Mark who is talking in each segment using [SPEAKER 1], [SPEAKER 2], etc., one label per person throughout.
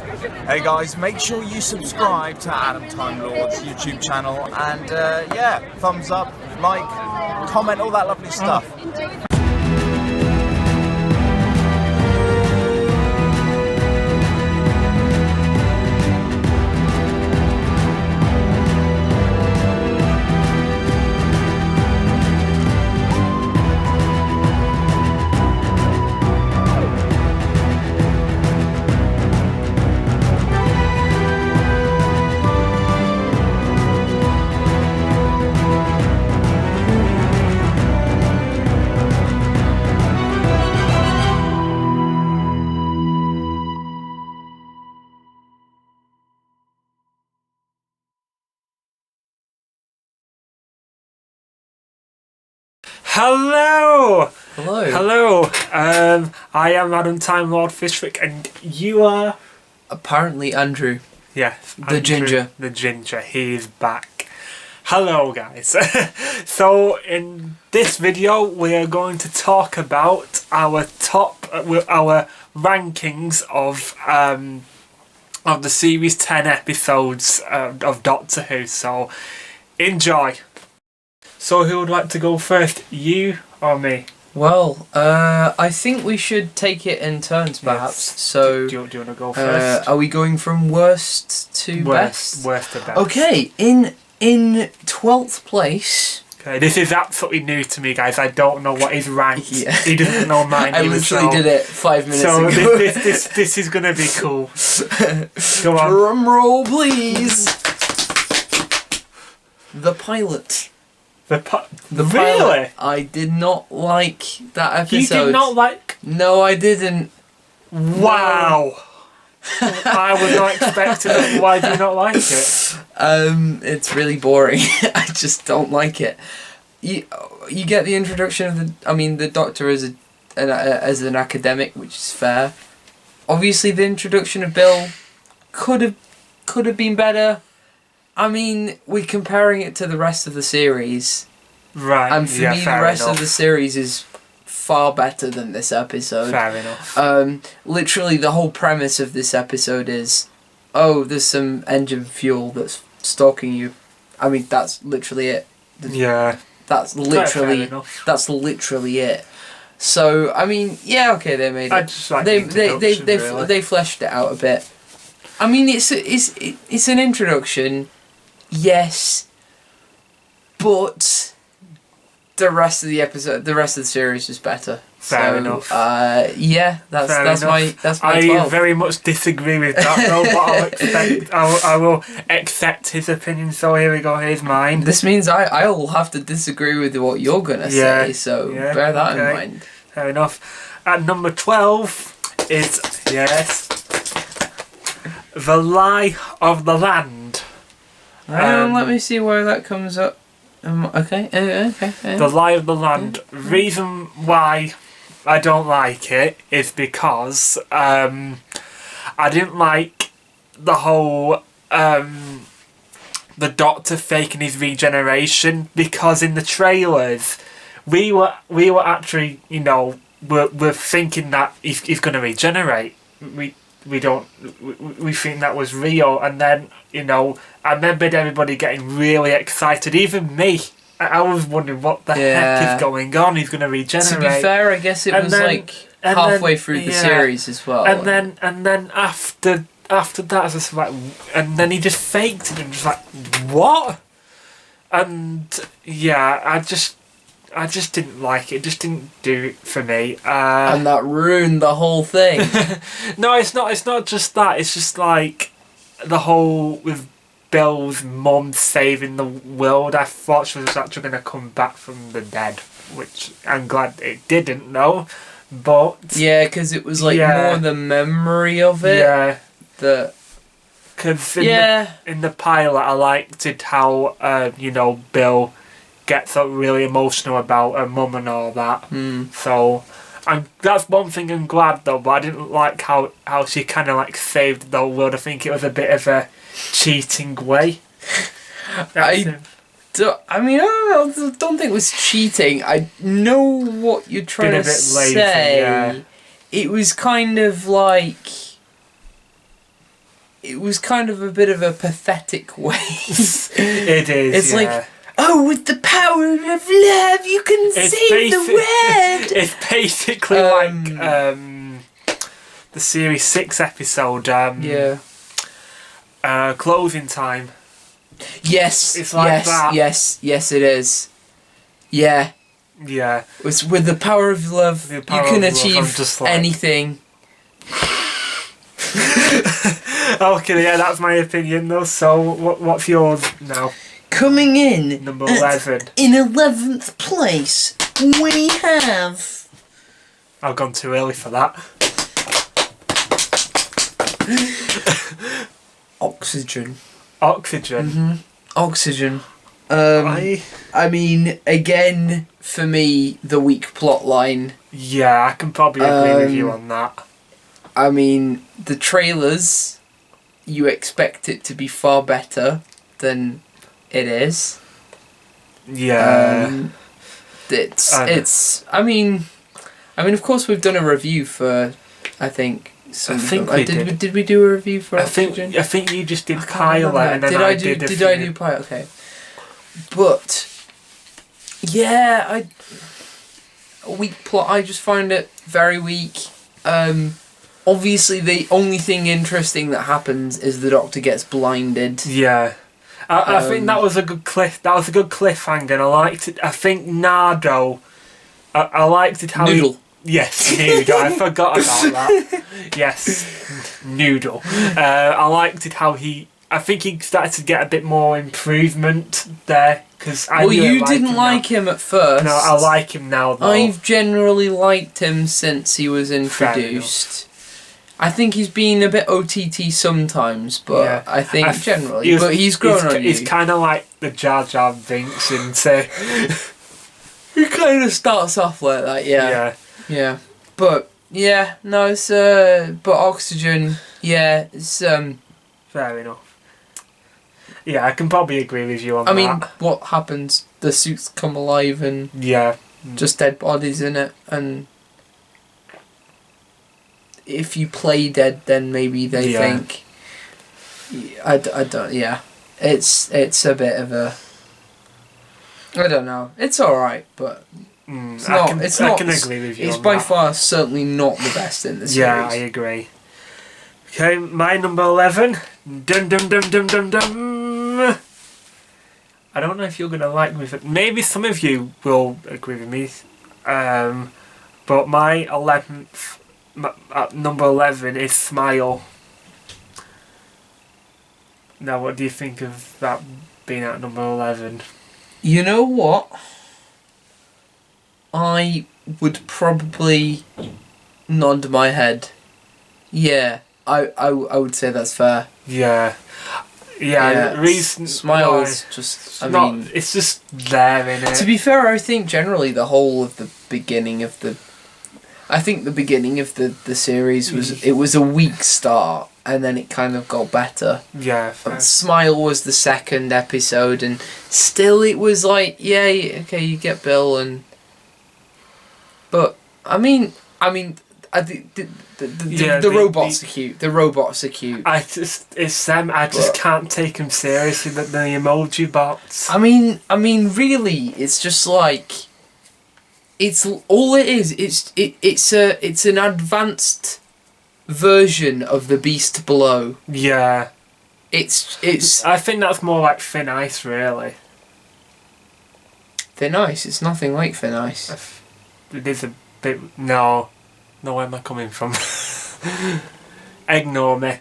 [SPEAKER 1] Hey guys, make sure you subscribe to Adam Time Lord's YouTube channel and yeah, thumbs up, like, comment, all that lovely stuff.
[SPEAKER 2] Hello!
[SPEAKER 3] Hello.
[SPEAKER 2] Hello. I am Adam Time Lord Fishwick, and you are...
[SPEAKER 3] Apparently Andrew.
[SPEAKER 2] Yeah.
[SPEAKER 3] The ginger.
[SPEAKER 2] The ginger. He is back. Hello, guys. So, in this video, we are going to talk about our our rankings of the series 10 episodes of Doctor Who. So, enjoy. So who would like to go first, you or me?
[SPEAKER 3] Well, I think we should take it in turns, perhaps.
[SPEAKER 2] Yes.
[SPEAKER 3] So,
[SPEAKER 2] do you want to go first?
[SPEAKER 3] are we going from worst to best?
[SPEAKER 2] Worst to best.
[SPEAKER 3] Okay, in 12th place.
[SPEAKER 2] Okay, this is absolutely new to me, guys. I don't know what is ranked.
[SPEAKER 3] Yeah.
[SPEAKER 2] He doesn't know mine.
[SPEAKER 3] I literally did it 5 minutes
[SPEAKER 2] so
[SPEAKER 3] ago.
[SPEAKER 2] this is gonna be cool. Go on.
[SPEAKER 3] Drum roll, please. The pilot.
[SPEAKER 2] The
[SPEAKER 3] Pilot.
[SPEAKER 2] really?
[SPEAKER 3] I did not like that episode.
[SPEAKER 2] You did not like?
[SPEAKER 3] No, I didn't.
[SPEAKER 2] Wow. I was not expecting it. Why do you not like it?
[SPEAKER 3] It's really boring. I just don't like it. You get the introduction of the Doctor as an academic, which is fair. Obviously, the introduction of Bill could have been better. I mean, we're comparing it to the rest of the series,
[SPEAKER 2] Right.
[SPEAKER 3] and for me, the rest of the series is far better than this episode.
[SPEAKER 2] Fair enough.
[SPEAKER 3] Literally, the whole premise of this episode is, oh, there's some engine fuel that's stalking you. I mean, that's literally it.
[SPEAKER 2] Yeah.
[SPEAKER 3] That's literally it. So I mean, yeah, okay, they made it.
[SPEAKER 2] I just like
[SPEAKER 3] they fleshed it out a bit. I mean, it's an introduction, yes, but the rest of the series is better.
[SPEAKER 2] Fair enough.
[SPEAKER 3] Yeah, that's my 12.
[SPEAKER 2] I very much disagree with that though, but I will accept his opinion. So here we go. Here's mine.
[SPEAKER 3] This means I will have to disagree with what you're gonna say. So bear that in mind.
[SPEAKER 2] Fair enough. At number 12 is The Lie of the Land.
[SPEAKER 3] Let me see where that comes up. Okay.
[SPEAKER 2] The Lie of the Land. Reason why I don't like it is because I didn't like the whole the Doctor faking his regeneration, because in the trailers we were actually, you know, we're thinking that he's going to regenerate. We think that was real, and then, you know, I remembered everybody getting really excited, even me. I was wondering what the heck is going on. He's going to regenerate.
[SPEAKER 3] To be fair, I guess it was like halfway through the series as well.
[SPEAKER 2] And then after that, I was just like, and then he just faked it and just like, what? And yeah, I just didn't like it. It just didn't do it for me.
[SPEAKER 3] And that ruined the whole thing.
[SPEAKER 2] No, it's not. It's not just that. It's just like the whole with Bill's mum saving the world. I thought she was actually going to come back from the dead, which I'm glad it didn't, though. But
[SPEAKER 3] yeah, because it was like more the memory of it.
[SPEAKER 2] Yeah.
[SPEAKER 3] Because
[SPEAKER 2] in the pilot, I liked it how you know, Bill gets really emotional about her mum and all that. So that's one thing I'm glad though, but I didn't like how she kind of like saved the whole world. I think it was a bit of a cheating way.
[SPEAKER 3] I don't think it was cheating. I know what you're trying to say.
[SPEAKER 2] Yeah.
[SPEAKER 3] It was kind of like it was kind of a bit of a pathetic way.
[SPEAKER 2] It is.
[SPEAKER 3] It's
[SPEAKER 2] yeah.
[SPEAKER 3] like, oh, with the power of love, you can save the world.
[SPEAKER 2] It's basically like the series 6 episode.
[SPEAKER 3] Yeah.
[SPEAKER 2] Closing time.
[SPEAKER 3] Yes.
[SPEAKER 2] It's like
[SPEAKER 3] yes.
[SPEAKER 2] that.
[SPEAKER 3] Yes. It is. Yeah.
[SPEAKER 2] Yeah.
[SPEAKER 3] It's with the power of love, you
[SPEAKER 2] power
[SPEAKER 3] can
[SPEAKER 2] of love, I'm
[SPEAKER 3] achieve
[SPEAKER 2] just like-
[SPEAKER 3] anything.
[SPEAKER 2] Okay, yeah, that's my opinion though. So, what's yours now?
[SPEAKER 3] Coming in
[SPEAKER 2] Number 11.
[SPEAKER 3] in 11th place, we have.
[SPEAKER 2] I've gone too early for that.
[SPEAKER 3] Oxygen.
[SPEAKER 2] Oxygen.
[SPEAKER 3] Oxygen.
[SPEAKER 2] I
[SPEAKER 3] mean, again, for me, the weak plot line.
[SPEAKER 2] Yeah, I can probably agree with you on that.
[SPEAKER 3] I mean, the trailers, you expect it to be far better than it is.
[SPEAKER 2] Yeah.
[SPEAKER 3] I mean, of course, we've done a review for, I think.
[SPEAKER 2] I think we did.
[SPEAKER 3] Did we do a review for Oxygen?
[SPEAKER 2] I think you just did
[SPEAKER 3] I can't
[SPEAKER 2] pilot,
[SPEAKER 3] remember.
[SPEAKER 2] and then
[SPEAKER 3] did
[SPEAKER 2] I
[SPEAKER 3] do?
[SPEAKER 2] did.
[SPEAKER 3] Did I do pilot? Okay, but yeah, a weak plot. I just find it very weak. Obviously, the only thing interesting that happens is the Doctor gets blinded.
[SPEAKER 2] Yeah. I think that was a good That was a good cliffhanger. And I liked it. I think Nardo. I liked it how
[SPEAKER 3] Noodle.
[SPEAKER 2] Yes, Noodle. I forgot about that. Yes, Noodle. I liked it how I think he started to get a bit more improvement there.
[SPEAKER 3] Well, you didn't like him at first.
[SPEAKER 2] No, I like him now though.
[SPEAKER 3] I've generally liked him since he was introduced. I think he's been a bit OTT sometimes, but yeah. I think generally. But he's grown on you.
[SPEAKER 2] He's kind of like the Jar Jar Binks, isn't he?
[SPEAKER 3] He kind of starts off like that, yeah. Yeah. But, yeah, no, it's, but Oxygen, yeah, it's,
[SPEAKER 2] fair enough. Yeah, I can probably agree with you on that.
[SPEAKER 3] I mean, what happens? The suits come alive and...
[SPEAKER 2] Yeah.
[SPEAKER 3] Just dead bodies in it, and... If you play dead, then maybe they think... I don't... Yeah. It's a bit of a... I don't know. It's alright, but... It's not.
[SPEAKER 2] I can agree with you.
[SPEAKER 3] It's
[SPEAKER 2] on
[SPEAKER 3] by
[SPEAKER 2] that.
[SPEAKER 3] far certainly not the best in the series.
[SPEAKER 2] Yeah, I agree. Okay, my number 11. Dum dum dum dum dum dum. I don't know if you're gonna like me. Maybe some of you will agree with me. But my 11th, number 11 is Smile. Now, what do you think of that being at number 11?
[SPEAKER 3] You know what? I would probably nod my head. Yeah, I would say that's fair.
[SPEAKER 2] Yeah. Yeah, reason
[SPEAKER 3] Smile's just...
[SPEAKER 2] it's just there, innit?
[SPEAKER 3] To be fair, I think generally the whole of the beginning of the... I think the beginning of the series was... It was a weak start, and then it kind of got better.
[SPEAKER 2] Yeah, fair.
[SPEAKER 3] Smile was the second episode, and still it was like, yeah, okay, you get Bill, and... But, I mean, the robots are cute. The robots are cute.
[SPEAKER 2] It's them. I just can't take them seriously. The emoji bots.
[SPEAKER 3] I mean, really, it's just like, it's all it is. It's an advanced version of the Beast Below.
[SPEAKER 2] Yeah.
[SPEAKER 3] It's.
[SPEAKER 2] I think that's more like Thin Ice, really.
[SPEAKER 3] Thin Ice. It's nothing like Thin Ice.
[SPEAKER 2] It is a bit. No, where am I coming from? Ignore me.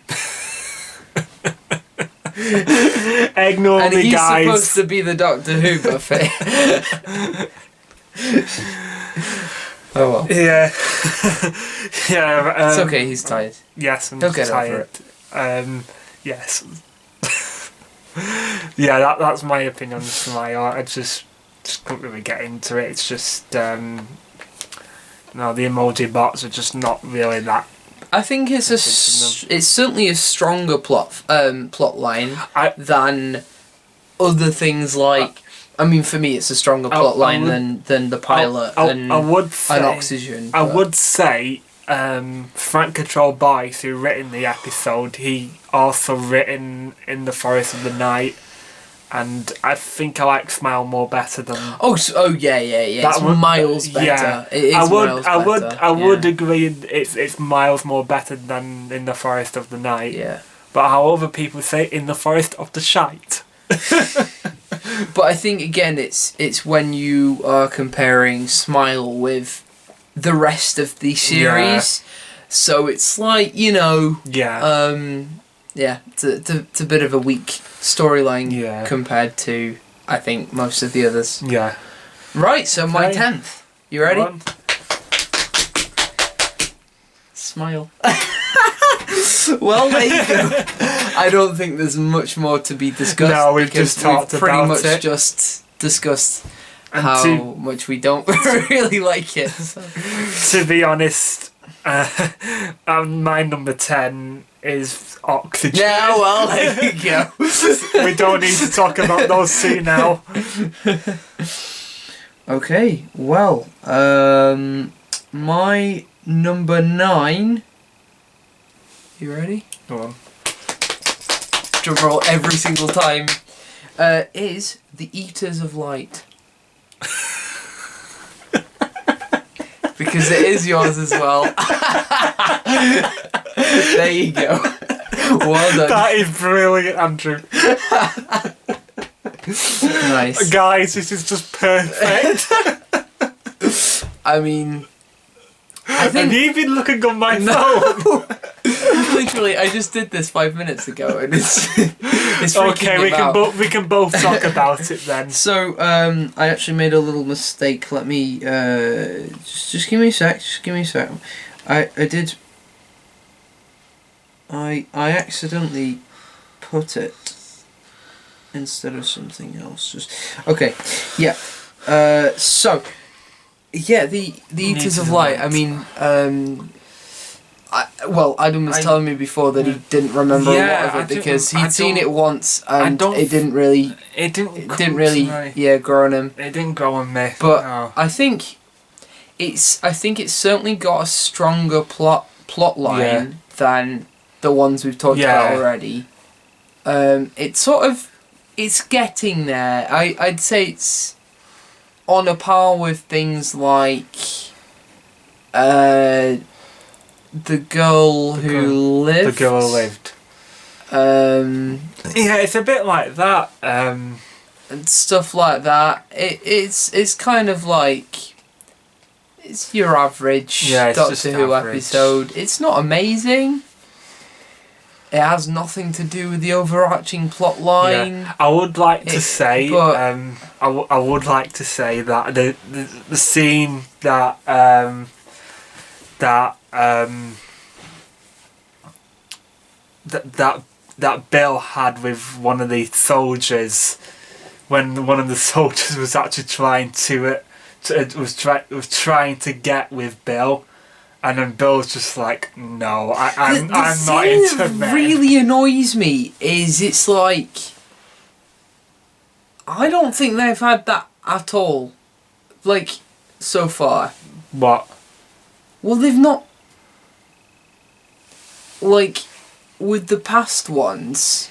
[SPEAKER 2] Ignore
[SPEAKER 3] and
[SPEAKER 2] me,
[SPEAKER 3] he's
[SPEAKER 2] guys.
[SPEAKER 3] Supposed to be the Doctor Who buffet. Oh well.
[SPEAKER 2] Yeah. Yeah.
[SPEAKER 3] It's okay. He's tired.
[SPEAKER 2] Yes, I'm
[SPEAKER 3] He'll get
[SPEAKER 2] tired.
[SPEAKER 3] over it.
[SPEAKER 2] Yes. Yeah, that's my opinion on Smile. I just couldn't really get into it. It's just no, the emoji bots are just not really that.
[SPEAKER 3] I think it's it's certainly a stronger plot line than other things like. I mean, for me, it's a stronger plot line than the pilot and
[SPEAKER 2] I would say,
[SPEAKER 3] and Oxygen.
[SPEAKER 2] I would say Frank Control Boyce, who written the episode, he also written In the Forest of the Night, and I think I like Smile more better than.
[SPEAKER 3] Yeah. It's miles better.
[SPEAKER 2] Yeah,
[SPEAKER 3] It is
[SPEAKER 2] I would agree. It's miles more better than In the Forest of the Night.
[SPEAKER 3] Yeah.
[SPEAKER 2] But how other people say In the Forest of the Shite.
[SPEAKER 3] But I think again, it's when you are comparing Smile with the rest of the series, so it's like it's a bit of a weak storyline compared to I think most of the others.
[SPEAKER 2] Yeah.
[SPEAKER 3] Right. So my
[SPEAKER 2] Okay.
[SPEAKER 3] 10th. You ready?
[SPEAKER 2] Go on.
[SPEAKER 3] Smile. Well, there you go. I don't think there's much more to be discussed.
[SPEAKER 2] No, we've
[SPEAKER 3] because
[SPEAKER 2] just talked
[SPEAKER 3] we've pretty
[SPEAKER 2] about
[SPEAKER 3] much
[SPEAKER 2] it.
[SPEAKER 3] just discussed
[SPEAKER 2] And
[SPEAKER 3] how much we don't really like it.
[SPEAKER 2] To be honest, my number 10 is Oxygen.
[SPEAKER 3] Yeah, well, there you go.
[SPEAKER 2] We don't need to talk about those two now.
[SPEAKER 3] Okay, well, my number 9. You ready?
[SPEAKER 2] Go on.
[SPEAKER 3] Drum roll every single time. Is The Eaters of Light. Because it is yours as well. There you go. Well done.
[SPEAKER 2] That is brilliant, Andrew.
[SPEAKER 3] Nice.
[SPEAKER 2] Guys, this is just perfect.
[SPEAKER 3] I mean, I
[SPEAKER 2] Have
[SPEAKER 3] think
[SPEAKER 2] you been looking on my phone?
[SPEAKER 3] no. Literally, I just did this 5 minutes ago, and it's freaking
[SPEAKER 2] Okay,
[SPEAKER 3] me out.
[SPEAKER 2] we can both talk about it then.
[SPEAKER 3] So, I actually made a little mistake. Let me, just give me a sec. I accidentally put it instead of something else. Okay, yeah. So, yeah, the Eaters of Light. I mean, Adam was telling me before that he didn't remember a lot of it because he'd seen it once and it didn't really grow on him.
[SPEAKER 2] It didn't grow on me.
[SPEAKER 3] But
[SPEAKER 2] no.
[SPEAKER 3] I think it's certainly got a stronger plot line than the ones we've talked about already. It's getting there. I'd say it's on a par with things like The Girl Who Lived.
[SPEAKER 2] The Girl Who Lived. Yeah, it's a bit like that.
[SPEAKER 3] And stuff like that. It's kind of like it's your average Doctor Who episode. It's not amazing. It has nothing to do with the overarching plot line.
[SPEAKER 2] Yeah. I would like to say, I would like to say that the scene that Bill had with one of the soldiers, when one of the soldiers was actually trying to get with Bill, and then Bill's just like, no, I'm not into men.
[SPEAKER 3] What really annoys me is it's like I don't think they've had that at all, like so far.
[SPEAKER 2] What?
[SPEAKER 3] Well, they've not. Like, with the past ones,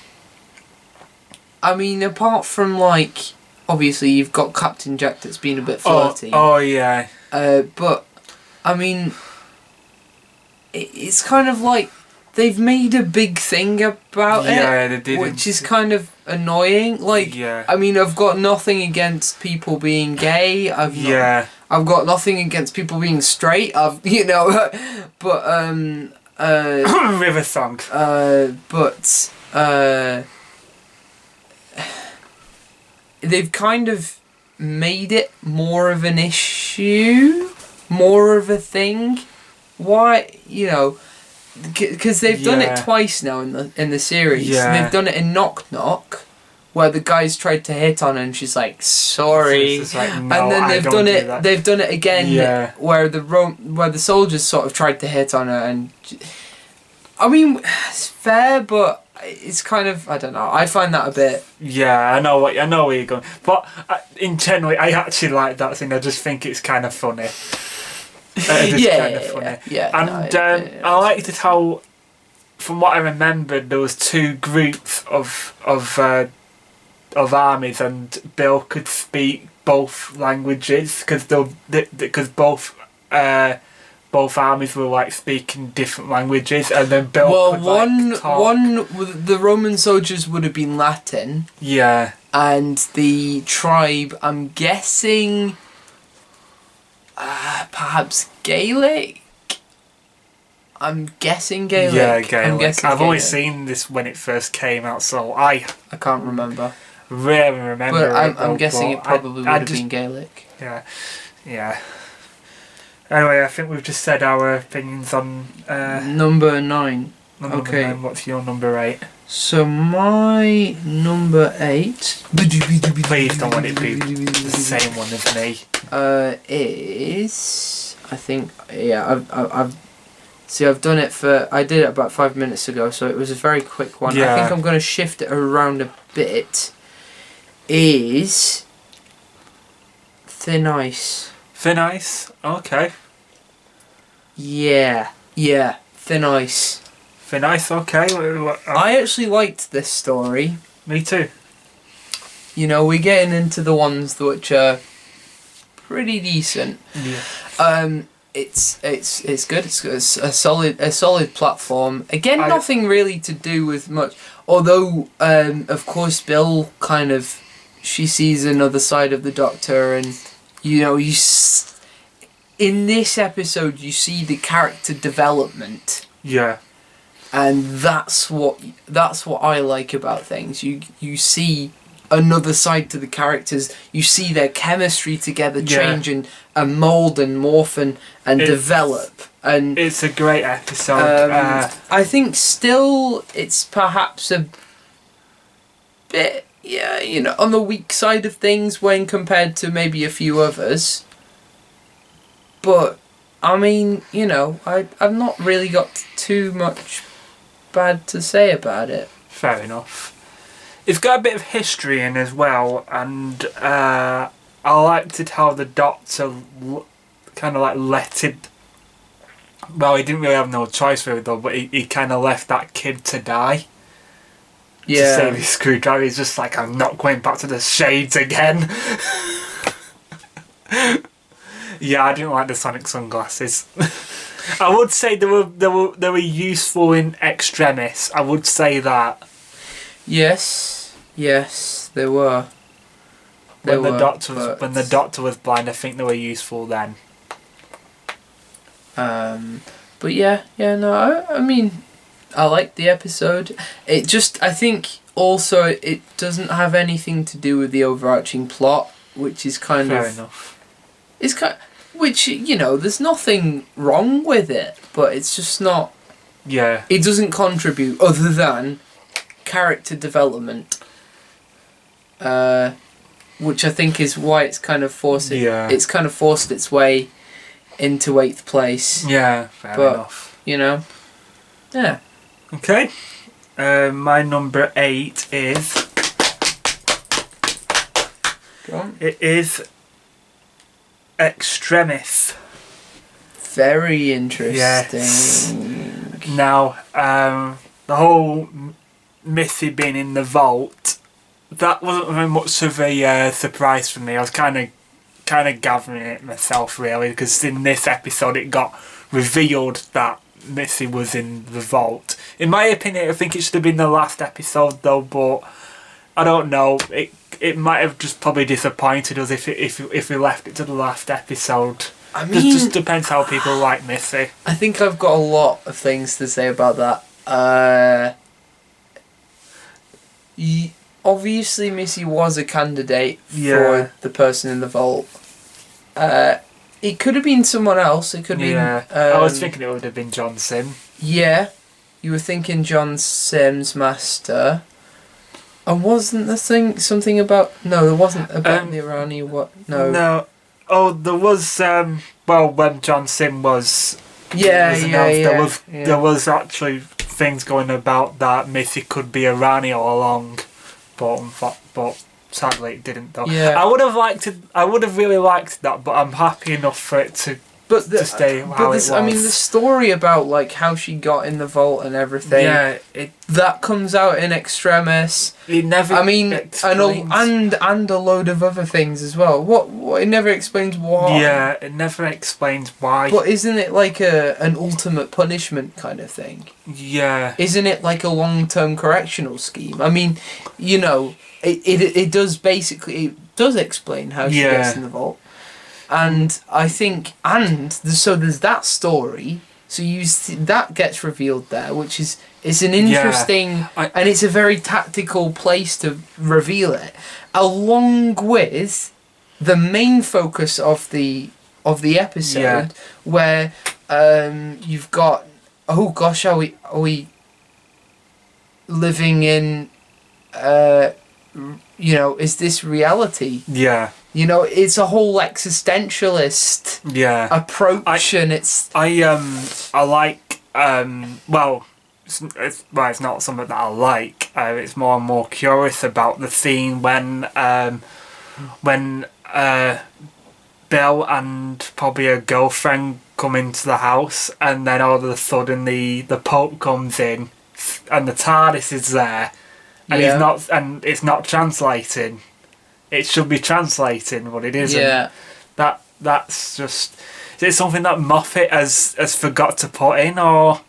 [SPEAKER 3] I mean, apart from, like, obviously you've got Captain Jack that's been a bit flirty.
[SPEAKER 2] Oh yeah.
[SPEAKER 3] But, I mean, it's kind of like they've made a big thing about
[SPEAKER 2] Yeah, they did.
[SPEAKER 3] which is kind of annoying. Like, I mean, I've got nothing against people being gay. I've got nothing against people being straight. But
[SPEAKER 2] River Song.
[SPEAKER 3] They've kind of made it more of an issue, more of a thing. Why, because they've done it twice now in the series.
[SPEAKER 2] Yeah.
[SPEAKER 3] They've done it in Knock Knock, where the guys tried to hit on her and she's like, sorry.
[SPEAKER 2] It's like, no,
[SPEAKER 3] and then they've done it.
[SPEAKER 2] That.
[SPEAKER 3] They've done it again, where the soldiers sort of tried to hit on her, and I mean, it's fair, but it's kind of, I don't know. I find that a bit.
[SPEAKER 2] Yeah, I know where you're going, but in general, I actually like that scene. I just think it's kind of funny. Just
[SPEAKER 3] Yeah,
[SPEAKER 2] kind of funny. And
[SPEAKER 3] no,
[SPEAKER 2] I liked it how, from what I remembered, there was two groups of armies, and Bill could speak both languages because both armies were like speaking different languages, and then Bill could like talk.
[SPEAKER 3] the Roman soldiers would have been Latin,
[SPEAKER 2] Yeah.
[SPEAKER 3] and the tribe, I'm guessing, perhaps Gaelic. I'm guessing Gaelic.
[SPEAKER 2] Yeah, Gaelic.
[SPEAKER 3] I'm guessing
[SPEAKER 2] I've only
[SPEAKER 3] Gaelic.
[SPEAKER 2] seen this when it first came out, so I
[SPEAKER 3] can't remember.
[SPEAKER 2] rarely remember.
[SPEAKER 3] But I'm guessing it probably would have
[SPEAKER 2] just
[SPEAKER 3] been Gaelic.
[SPEAKER 2] Yeah, yeah. Anyway, I think we've just said our opinions on
[SPEAKER 3] Number 9.
[SPEAKER 2] number
[SPEAKER 3] Okay.
[SPEAKER 2] 9. What's your number 8?
[SPEAKER 3] So my number 8.
[SPEAKER 2] Please don't let it be the same one as me.
[SPEAKER 3] Is, I think, yeah, I've done it I did it about 5 minutes ago, so it was a very quick one. I
[SPEAKER 2] Yeah.
[SPEAKER 3] think I'm going to shift it around a bit. Is Thin Ice.
[SPEAKER 2] Thin Ice? Okay.
[SPEAKER 3] Yeah, Thin Ice.
[SPEAKER 2] Thin Ice, okay.
[SPEAKER 3] I actually liked this story.
[SPEAKER 2] Me too.
[SPEAKER 3] You know, we're getting into the ones which are pretty decent.
[SPEAKER 2] Yeah.
[SPEAKER 3] It's good. It's a solid platform. Again, nothing really to do with much. Although, of course, Bill she sees another side of the Doctor, and you know, in this episode you see the character development.
[SPEAKER 2] Yeah.
[SPEAKER 3] And that's what I like about things. You see another side to the characters. You see their chemistry together change and mould and morph and develop. And
[SPEAKER 2] it's a great episode.
[SPEAKER 3] I think still it's perhaps a bit, on the weak side of things when compared to maybe a few others. But I mean, I've not really got too much bad to say about it.
[SPEAKER 2] Fair enough. It's got a bit of history in as well, and I liked it how the Doctor kind of like let it. Well, he didn't really have no choice really though, but he kind of left that kid to die.
[SPEAKER 3] Yeah.
[SPEAKER 2] To save his screwdriver. He's just like, I'm not going back to the shades again. Yeah, I didn't like the sonic sunglasses. I would say they were useful in extremis. I would say that.
[SPEAKER 3] Yes, they were.
[SPEAKER 2] When the Doctor was blind, I think they were useful then.
[SPEAKER 3] But I mean, I liked the episode. It just, I think, also it doesn't have anything to do with the overarching plot, which is kind of.
[SPEAKER 2] Fair enough.
[SPEAKER 3] It's which, there's nothing wrong with it, but it's just not.
[SPEAKER 2] Yeah.
[SPEAKER 3] It doesn't contribute other than character development. Which I think is why it's kind of forced. It's kind of forced its way into 8th place.
[SPEAKER 2] Yeah, fair enough.
[SPEAKER 3] Yeah.
[SPEAKER 2] Okay. My number 8 is.
[SPEAKER 3] Go on.
[SPEAKER 2] It is Extremis.
[SPEAKER 3] Very interesting.
[SPEAKER 2] Yes. Now, the whole Missy being in the vault, that wasn't very much of a surprise for me. I was kind of gathering it myself really, because in this episode it got revealed that Missy was in the vault. In my opinion, I think it should have been the last episode though, but I don't know. It might have just probably disappointed us if we left it to the last episode.
[SPEAKER 3] I mean,
[SPEAKER 2] it just depends how people like Missy.
[SPEAKER 3] I think I've got a lot of things to say about that. Obviously, Missy was a candidate for the person in the vault. It could have been someone else. It could have been.
[SPEAKER 2] I was thinking it would have been John Sim.
[SPEAKER 3] Yeah, you were thinking John Sim's master. And wasn't the thing something about? No, there wasn't about the Irani. What? No.
[SPEAKER 2] No. Oh, there was. Well, when John Sim was.
[SPEAKER 3] Announced,
[SPEAKER 2] There was actually things going about that Missy could be Irani all along, but sadly it didn't though.
[SPEAKER 3] Yeah.
[SPEAKER 2] I would have really liked that, but I'm happy enough for it
[SPEAKER 3] But
[SPEAKER 2] to stay how it was.
[SPEAKER 3] I mean, the story about like how she got in the vault and everything.
[SPEAKER 2] Yeah,
[SPEAKER 3] that comes out in extremis.
[SPEAKER 2] it never.
[SPEAKER 3] I mean,
[SPEAKER 2] explains.
[SPEAKER 3] and a load of other things as well. What it never explains why.
[SPEAKER 2] Yeah, it never explains why.
[SPEAKER 3] But isn't it like an ultimate punishment kind of thing?
[SPEAKER 2] Yeah.
[SPEAKER 3] Isn't it like a long-term correctional scheme? I mean, you know, it does basically, it does explain how she gets in the vault. And I think, so there's that story. So that gets revealed there, which is it's an interesting and it's a very tactical place to reveal it, along with the main focus of the episode, where you've got are we living in is this reality?
[SPEAKER 2] Yeah.
[SPEAKER 3] You know, it's a whole existentialist approach, and it's
[SPEAKER 2] I like it's not something that I like. It's more and more curious about the scene when Bill and probably a girlfriend come into the house, and then all of a sudden the Pope comes in, and the TARDIS is there, and it's not translating. It should be translating, but it isn't.
[SPEAKER 3] Yeah.
[SPEAKER 2] That's just. Is it something that Moffat has forgot to put in, or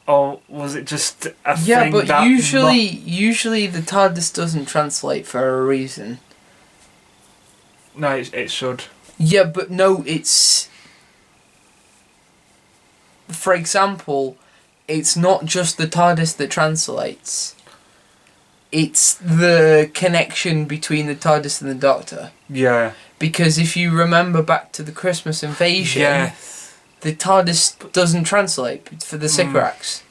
[SPEAKER 2] was it just a thing?
[SPEAKER 3] Yeah, but
[SPEAKER 2] that
[SPEAKER 3] usually the TARDIS doesn't translate for a reason.
[SPEAKER 2] No, it should.
[SPEAKER 3] Yeah, but no, it's. For example, it's not just the TARDIS that translates. It's the connection between the TARDIS and the Doctor.
[SPEAKER 2] Yeah.
[SPEAKER 3] Because if you remember back to the Christmas invasion, the TARDIS doesn't translate for the Sycorax.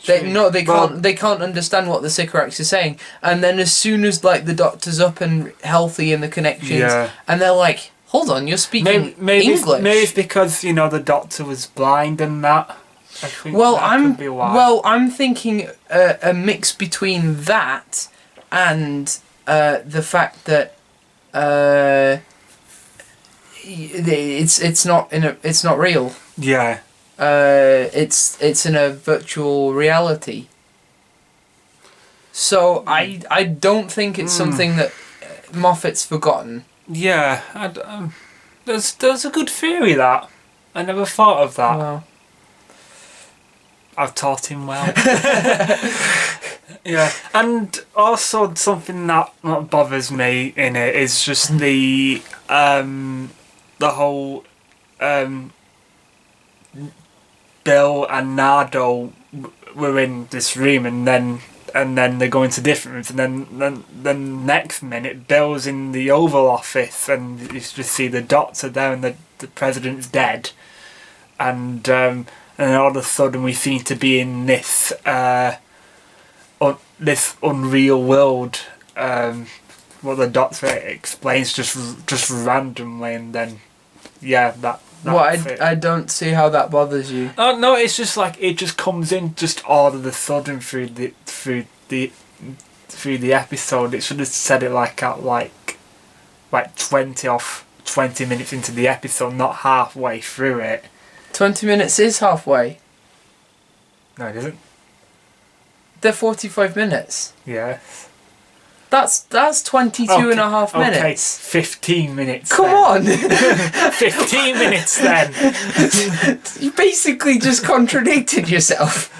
[SPEAKER 3] They can't understand what the Sycorax is saying. And then as soon as like the Doctor's up and healthy in the connections, and they're like, "Hold on, you're speaking English."
[SPEAKER 2] Maybe it's because the Doctor was blind and that. I think could be why.
[SPEAKER 3] Well, I'm thinking a mix between that and the fact that it's not real.
[SPEAKER 2] Yeah.
[SPEAKER 3] It's in a virtual reality. So I don't think it's something that Moffat's forgotten.
[SPEAKER 2] Yeah, there's a good theory that I never thought of that.
[SPEAKER 3] Well.
[SPEAKER 2] I've taught him well. Yeah, and also something that bothers me in it is just the whole Bill and Nardo were in this room, and then they go into different rooms, and then next minute Bill's in the Oval Office, and you just see the Doctor there, and the president's dead, and all of a sudden we seem to be in this this unreal world. What the Doctor explains just randomly, and then
[SPEAKER 3] I don't see how that bothers you.
[SPEAKER 2] Oh no, it's just like it just comes in just all of a sudden through the episode. It should have said it like 20 minutes into the episode, not halfway through it.
[SPEAKER 3] 20 minutes is halfway.
[SPEAKER 2] No, it isn't.
[SPEAKER 3] They're 45 minutes.
[SPEAKER 2] Yeah.
[SPEAKER 3] That's 22 and a half minutes.
[SPEAKER 2] Okay, 15 minutes.
[SPEAKER 3] Come on!
[SPEAKER 2] 15 minutes then.
[SPEAKER 3] You basically just contradicted yourself.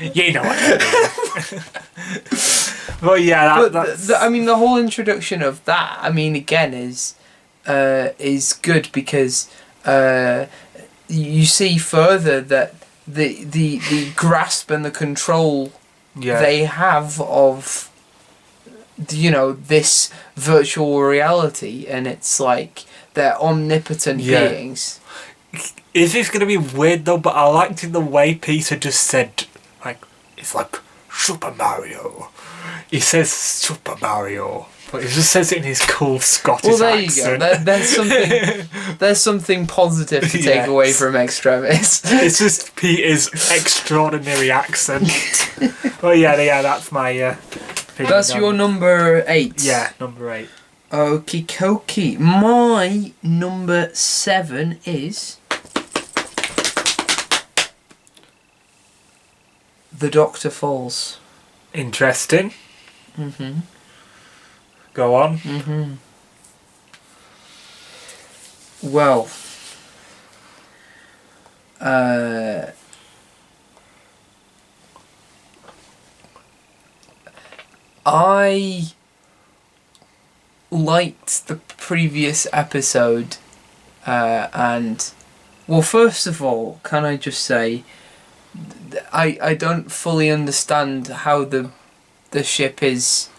[SPEAKER 2] You know what I mean. Well, yeah, that's...
[SPEAKER 3] I mean, the whole introduction of that, I mean, again, is good because you see further that the grasp and the control they have of this virtual reality, and it's like they're omnipotent beings.
[SPEAKER 2] Is this going to be weird though? But I liked it the way Peter just said, like, it's like Super Mario. He says Super Mario, but he just says it in his cool Scottish accent.
[SPEAKER 3] You go. There's something positive to take away from Extremis.
[SPEAKER 2] It's just Peter's extraordinary accent. Well, yeah, that's my opinion.
[SPEAKER 3] That's your number 8.
[SPEAKER 2] Yeah, number 8.
[SPEAKER 3] Okie dokie. My number 7 is The Doctor Falls.
[SPEAKER 2] Interesting.
[SPEAKER 3] Mm-hmm.
[SPEAKER 2] Go on.
[SPEAKER 3] Mm-hmm. Well, I liked the previous episode, and well, first of all, can I just say, I don't fully understand how the ship is.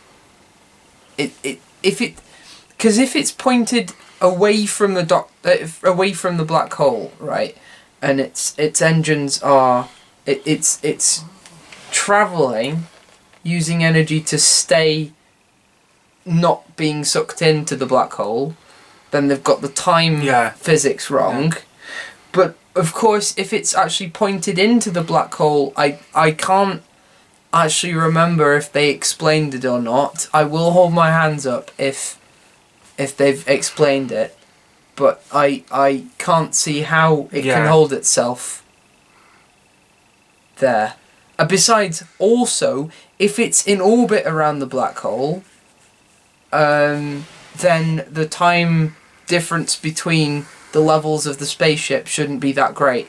[SPEAKER 3] If it's pointed away from the away from the black hole, right, and its engines are it's traveling using energy to stay not being sucked into the black hole, then they've got the time physics wrong. Yeah. But of course, if it's actually pointed into the black hole, I can't actually remember if they explained it or not. I will hold my hands up if they've explained it, but I can't see how it can hold itself there. Besides, also, if it's in orbit around the black hole, then the time difference between the levels of the spaceship shouldn't be that great.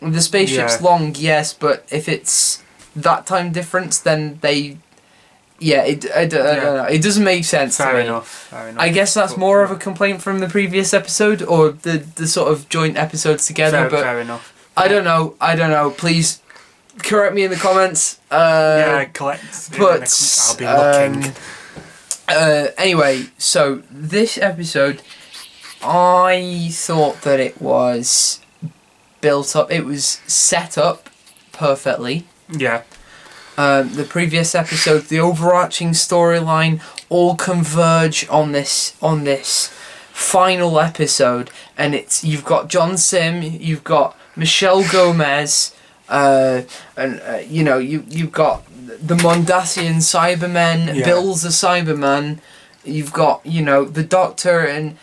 [SPEAKER 3] The spaceship's long, yes, but if it's that time difference, then they... I don't know. It doesn't make sense to me.
[SPEAKER 2] Fair enough.
[SPEAKER 3] I guess that's more of a complaint from the previous episode, or the sort of joint episodes together, but...
[SPEAKER 2] Fair enough.
[SPEAKER 3] I don't know. Please correct me in the comments.
[SPEAKER 2] Collect.
[SPEAKER 3] But
[SPEAKER 2] I'll be looking.
[SPEAKER 3] Anyway, so this episode, I thought that it was built up. It was set up perfectly.
[SPEAKER 2] Yeah.
[SPEAKER 3] The previous episode, the overarching storyline, all converge on this final episode, and you've got John Sim, you've got Michelle Gomez, and you've got the Mondasian Cybermen. Bill's a Cyberman. You've got the Doctor, and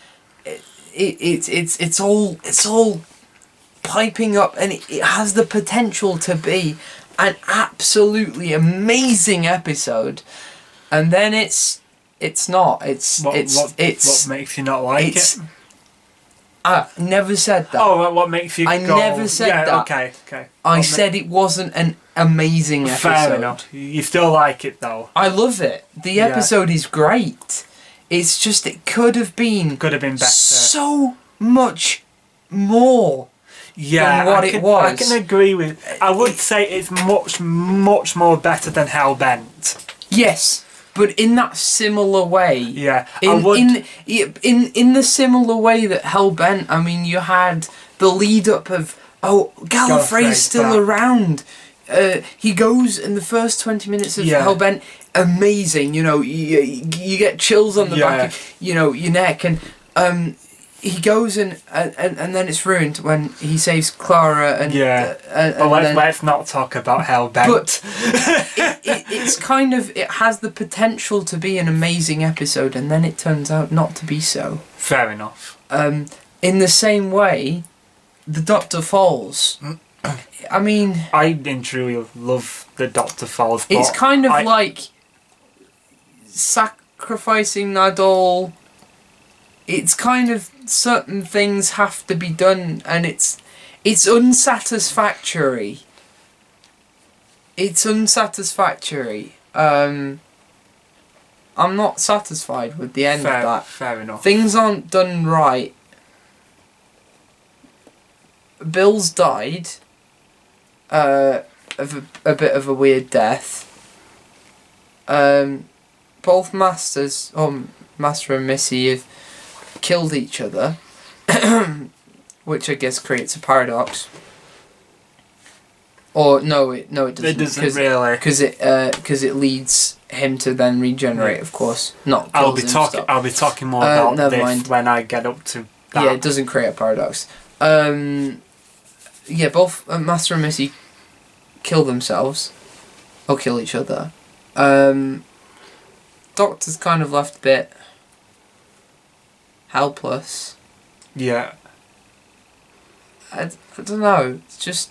[SPEAKER 3] it's all piping up, and it has the potential to be an absolutely amazing episode, and then it's not.
[SPEAKER 2] What makes you not like it?
[SPEAKER 3] I never said that.
[SPEAKER 2] Oh, what makes you?
[SPEAKER 3] Never said that.
[SPEAKER 2] Okay.
[SPEAKER 3] I said it wasn't an amazing episode.
[SPEAKER 2] Fair enough. You still like it though.
[SPEAKER 3] I love it. The episode is great. It's just it could have been
[SPEAKER 2] better.
[SPEAKER 3] So much more. Than what it was.
[SPEAKER 2] I can agree with. I would say it's much more better than Hellbent.
[SPEAKER 3] Yes. But in that similar way,
[SPEAKER 2] in
[SPEAKER 3] the similar way that Hellbent, I mean, you had the lead up of Gallifrey's still around. He goes in the first 20 minutes of Hellbent, amazing. You get chills on the back of, your neck, and he goes and then it's ruined when he saves Clara and
[SPEAKER 2] let's not talk about Hellbent.
[SPEAKER 3] But it's kind of, it has the potential to be an amazing episode, and then it turns out not to be so.
[SPEAKER 2] Fair enough.
[SPEAKER 3] In the same way, The Doctor Falls. I mean,
[SPEAKER 2] I truly love The Doctor Falls.
[SPEAKER 3] It's kind of like sacrificing Nadal. It's kind of, certain things have to be done, and it's unsatisfactory. It's unsatisfactory. I'm not satisfied with the end of that.
[SPEAKER 2] Fair enough.
[SPEAKER 3] Things aren't done right. Bill's died of a bit of a weird death. Both Masters, Master and Missy, have killed each other, which I guess creates a paradox. Or no, it doesn't.
[SPEAKER 2] It doesn't really,
[SPEAKER 3] because it leads him to then regenerate. Of course, not.
[SPEAKER 2] I'll be talking more about this when I get up to that.
[SPEAKER 3] Yeah, it doesn't create a paradox. Both Master and Missy kill themselves, or kill each other. Doctor's kind of left a bit helpless.
[SPEAKER 2] Yeah.
[SPEAKER 3] I don't know. It's just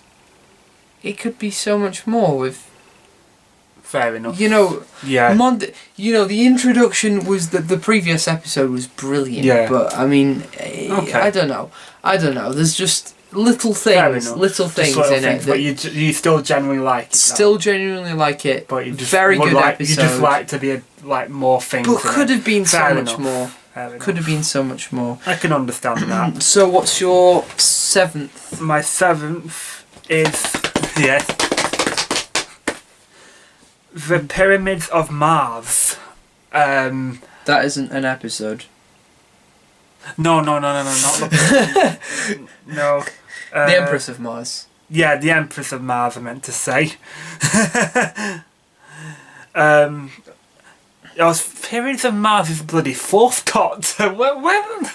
[SPEAKER 3] it could be so much more with.
[SPEAKER 2] Fair enough.
[SPEAKER 3] You know,
[SPEAKER 2] Yeah.
[SPEAKER 3] the introduction was the previous episode was brilliant.
[SPEAKER 2] Yeah.
[SPEAKER 3] But I mean,
[SPEAKER 2] Okay.
[SPEAKER 3] I don't know. There's just little
[SPEAKER 2] Fair
[SPEAKER 3] things,
[SPEAKER 2] enough.
[SPEAKER 3] little
[SPEAKER 2] Just
[SPEAKER 3] things
[SPEAKER 2] little
[SPEAKER 3] in
[SPEAKER 2] things,
[SPEAKER 3] it
[SPEAKER 2] but
[SPEAKER 3] that
[SPEAKER 2] you still genuinely like it. though.
[SPEAKER 3] still genuinely like it.
[SPEAKER 2] But you just
[SPEAKER 3] very
[SPEAKER 2] would
[SPEAKER 3] good
[SPEAKER 2] like,
[SPEAKER 3] episode.
[SPEAKER 2] You just like to be more things.
[SPEAKER 3] But
[SPEAKER 2] in
[SPEAKER 3] could
[SPEAKER 2] it.
[SPEAKER 3] have been
[SPEAKER 2] Fair
[SPEAKER 3] so much
[SPEAKER 2] enough.
[SPEAKER 3] more.
[SPEAKER 2] Fair enough.
[SPEAKER 3] Could have been so much more.
[SPEAKER 2] I can understand that.
[SPEAKER 3] So what's your 7th?
[SPEAKER 2] My 7th is the Pyramids of Mars.
[SPEAKER 3] That isn't an episode.
[SPEAKER 2] No, not the no.
[SPEAKER 3] The Empress of Mars.
[SPEAKER 2] Yeah, the Empress of Mars. I meant to say. Pyramids of Mars is bloody fourth Doctor. When?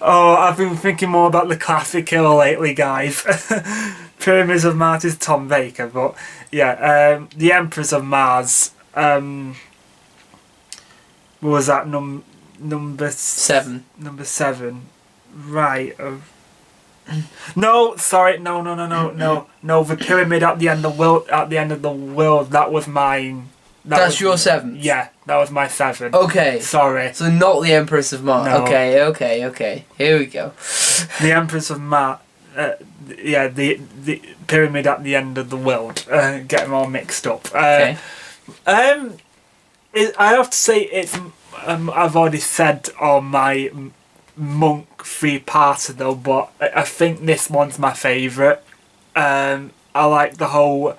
[SPEAKER 2] Oh, I've been thinking more about the classic killer lately, guys. Pyramids of Mars is Tom Baker, but yeah, the Empress of Mars. What was that number
[SPEAKER 3] 7?
[SPEAKER 2] Number 7, right? No, sorry, no. The pyramid at the end of the world. At the end of the world, that was mine.
[SPEAKER 3] That's your 7th?
[SPEAKER 2] Yeah, that was my 7.
[SPEAKER 3] Okay.
[SPEAKER 2] Sorry.
[SPEAKER 3] So not the Empress of Mars.
[SPEAKER 2] No.
[SPEAKER 3] Okay. Here we go.
[SPEAKER 2] The Empress of Mars. Yeah, the pyramid at the end of the world. Get them all mixed up.
[SPEAKER 3] Okay.
[SPEAKER 2] I have to say it's. I've already said on my Monk 3-parter though, but I think this one's my favourite. I like the whole.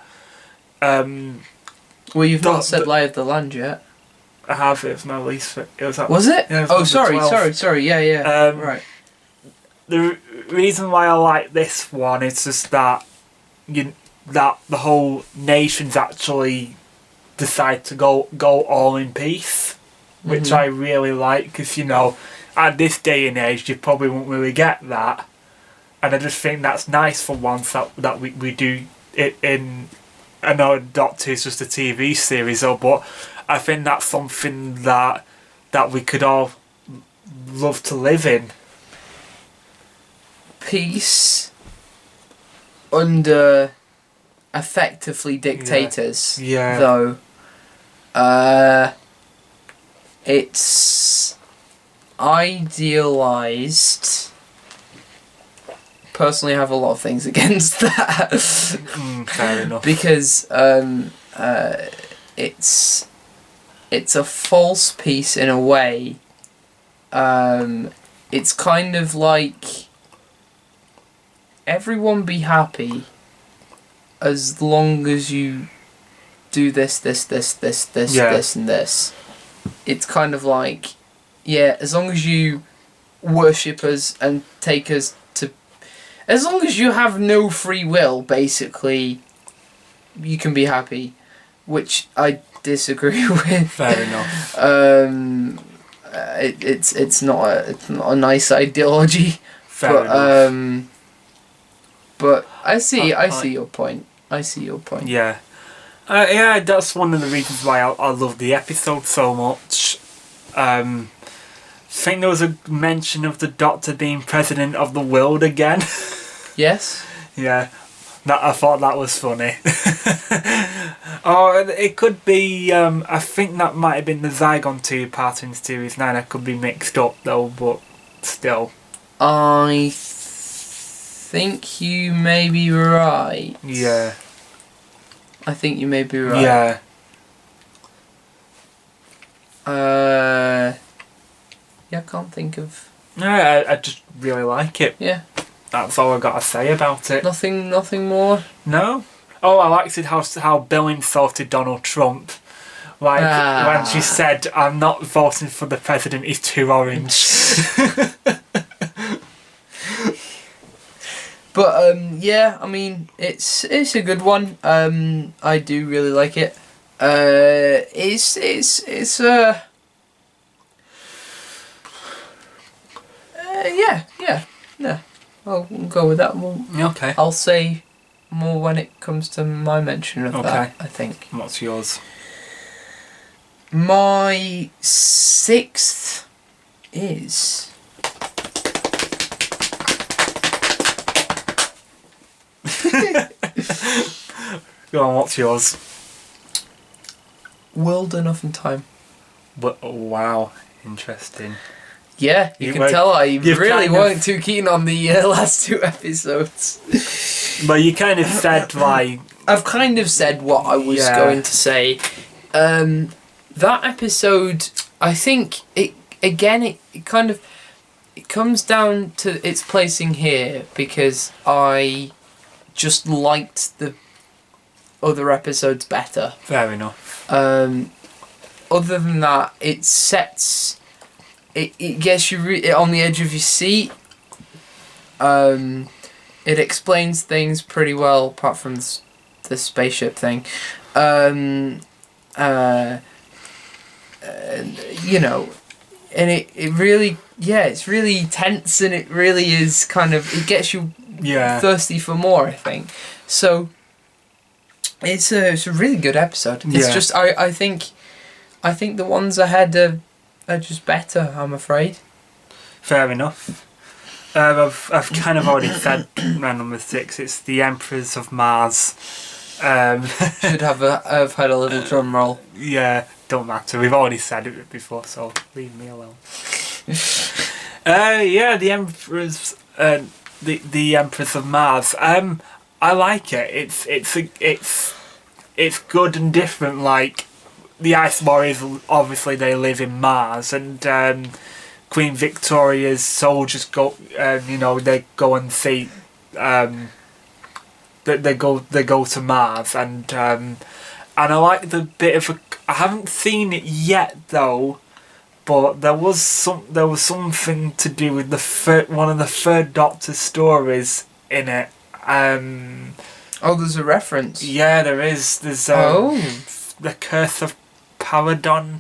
[SPEAKER 3] Well, you've not said Lie of the Land yet.
[SPEAKER 2] I have. It was my least. It was.
[SPEAKER 3] Was it?
[SPEAKER 2] Yeah, it was
[SPEAKER 3] Oh,
[SPEAKER 2] number 12.
[SPEAKER 3] sorry. Yeah. Right.
[SPEAKER 2] The reason why I like this one is just that that the whole nation's actually decide to go all in peace, which I really like, because at this day and age you probably won't really get that, and I just think that's nice for once that we do it in. I know Doctor is just a TV series though, but I think that's something that we could all love to live in.
[SPEAKER 3] Peace under effectively dictators.
[SPEAKER 2] Yeah.
[SPEAKER 3] Though. It's idealized. Personally, I have a lot of things against that.
[SPEAKER 2] Fair enough.
[SPEAKER 3] Because it's a false peace in a way. It's kind of like everyone be happy as long as you do this, this, and this. It's kind of like, as long as you worship us and take us to... As long as you have no free will, basically, you can be happy. Which I disagree with.
[SPEAKER 2] Fair enough.
[SPEAKER 3] It's not a nice ideology.
[SPEAKER 2] Fair enough.
[SPEAKER 3] But I see your point.
[SPEAKER 2] Yeah. Yeah, that's one of the reasons why I love the episode so much. I think there was a mention of the Doctor being president of the world again.
[SPEAKER 3] Yes.
[SPEAKER 2] Yeah, I thought that was funny. Or it could be. I think that might have been the Zygon 2-part in Series 9. I could be mixed up though, but still.
[SPEAKER 3] I think you may be right.
[SPEAKER 2] Yeah.
[SPEAKER 3] I think you may be right.
[SPEAKER 2] Yeah.
[SPEAKER 3] I can't think of...
[SPEAKER 2] No, I just really like it.
[SPEAKER 3] Yeah.
[SPEAKER 2] That's all I got to say about it.
[SPEAKER 3] Nothing more?
[SPEAKER 2] No. Oh, I liked it how Bill insulted Donald Trump. Like, when she said, I'm not voting for the president, he's too orange.
[SPEAKER 3] But, I mean, it's a good one. I do really like it. It's yeah. I'll go with that.
[SPEAKER 2] Okay.
[SPEAKER 3] I'll say more when it comes to my mention of that, I think.
[SPEAKER 2] What's yours?
[SPEAKER 3] My 6th is...
[SPEAKER 2] Go on, what's yours?
[SPEAKER 3] World Enough in Time.
[SPEAKER 2] But, oh, wow, interesting.
[SPEAKER 3] Yeah, you
[SPEAKER 2] You
[SPEAKER 3] can
[SPEAKER 2] were-
[SPEAKER 3] tell I
[SPEAKER 2] you've
[SPEAKER 3] really
[SPEAKER 2] kind of-
[SPEAKER 3] weren't too keen on the last 2 episodes.
[SPEAKER 2] But you kind of said, like,
[SPEAKER 3] I've kind of said what I was
[SPEAKER 2] Yeah.
[SPEAKER 3] going to say. That episode, I think it comes down to its placing here because I just liked the other episodes better.
[SPEAKER 2] fair enough.
[SPEAKER 3] Other than that, it sets it gets you on the edge of your seat. It explains things pretty well, apart from the spaceship thing. You know, and it really, yeah, it's really tense, and it really is kind of, it gets you
[SPEAKER 2] Yeah.
[SPEAKER 3] thirsty for more, I think. So it's a really good episode. It's
[SPEAKER 2] Yeah.
[SPEAKER 3] just I think the ones ahead are just better, I'm afraid.
[SPEAKER 2] Fair enough. I've kind of already said my number 6. It's The Emperors of Mars.
[SPEAKER 3] Should have had a little drum roll.
[SPEAKER 2] Yeah, don't matter. We've already said it before, so leave me alone. Yeah, The Emperors. The Empress of Mars. I like it. It's good and different. Like the Ice Warriors, obviously they live in Mars, and Queen Victoria's soldiers go. They go and see. They go to Mars, and I like the bit of. I haven't seen it yet though. But there was something to do with one of the Third Doctor stories in it.
[SPEAKER 3] Oh, there's a reference.
[SPEAKER 2] Yeah, there is. There's The Curse of Paradon.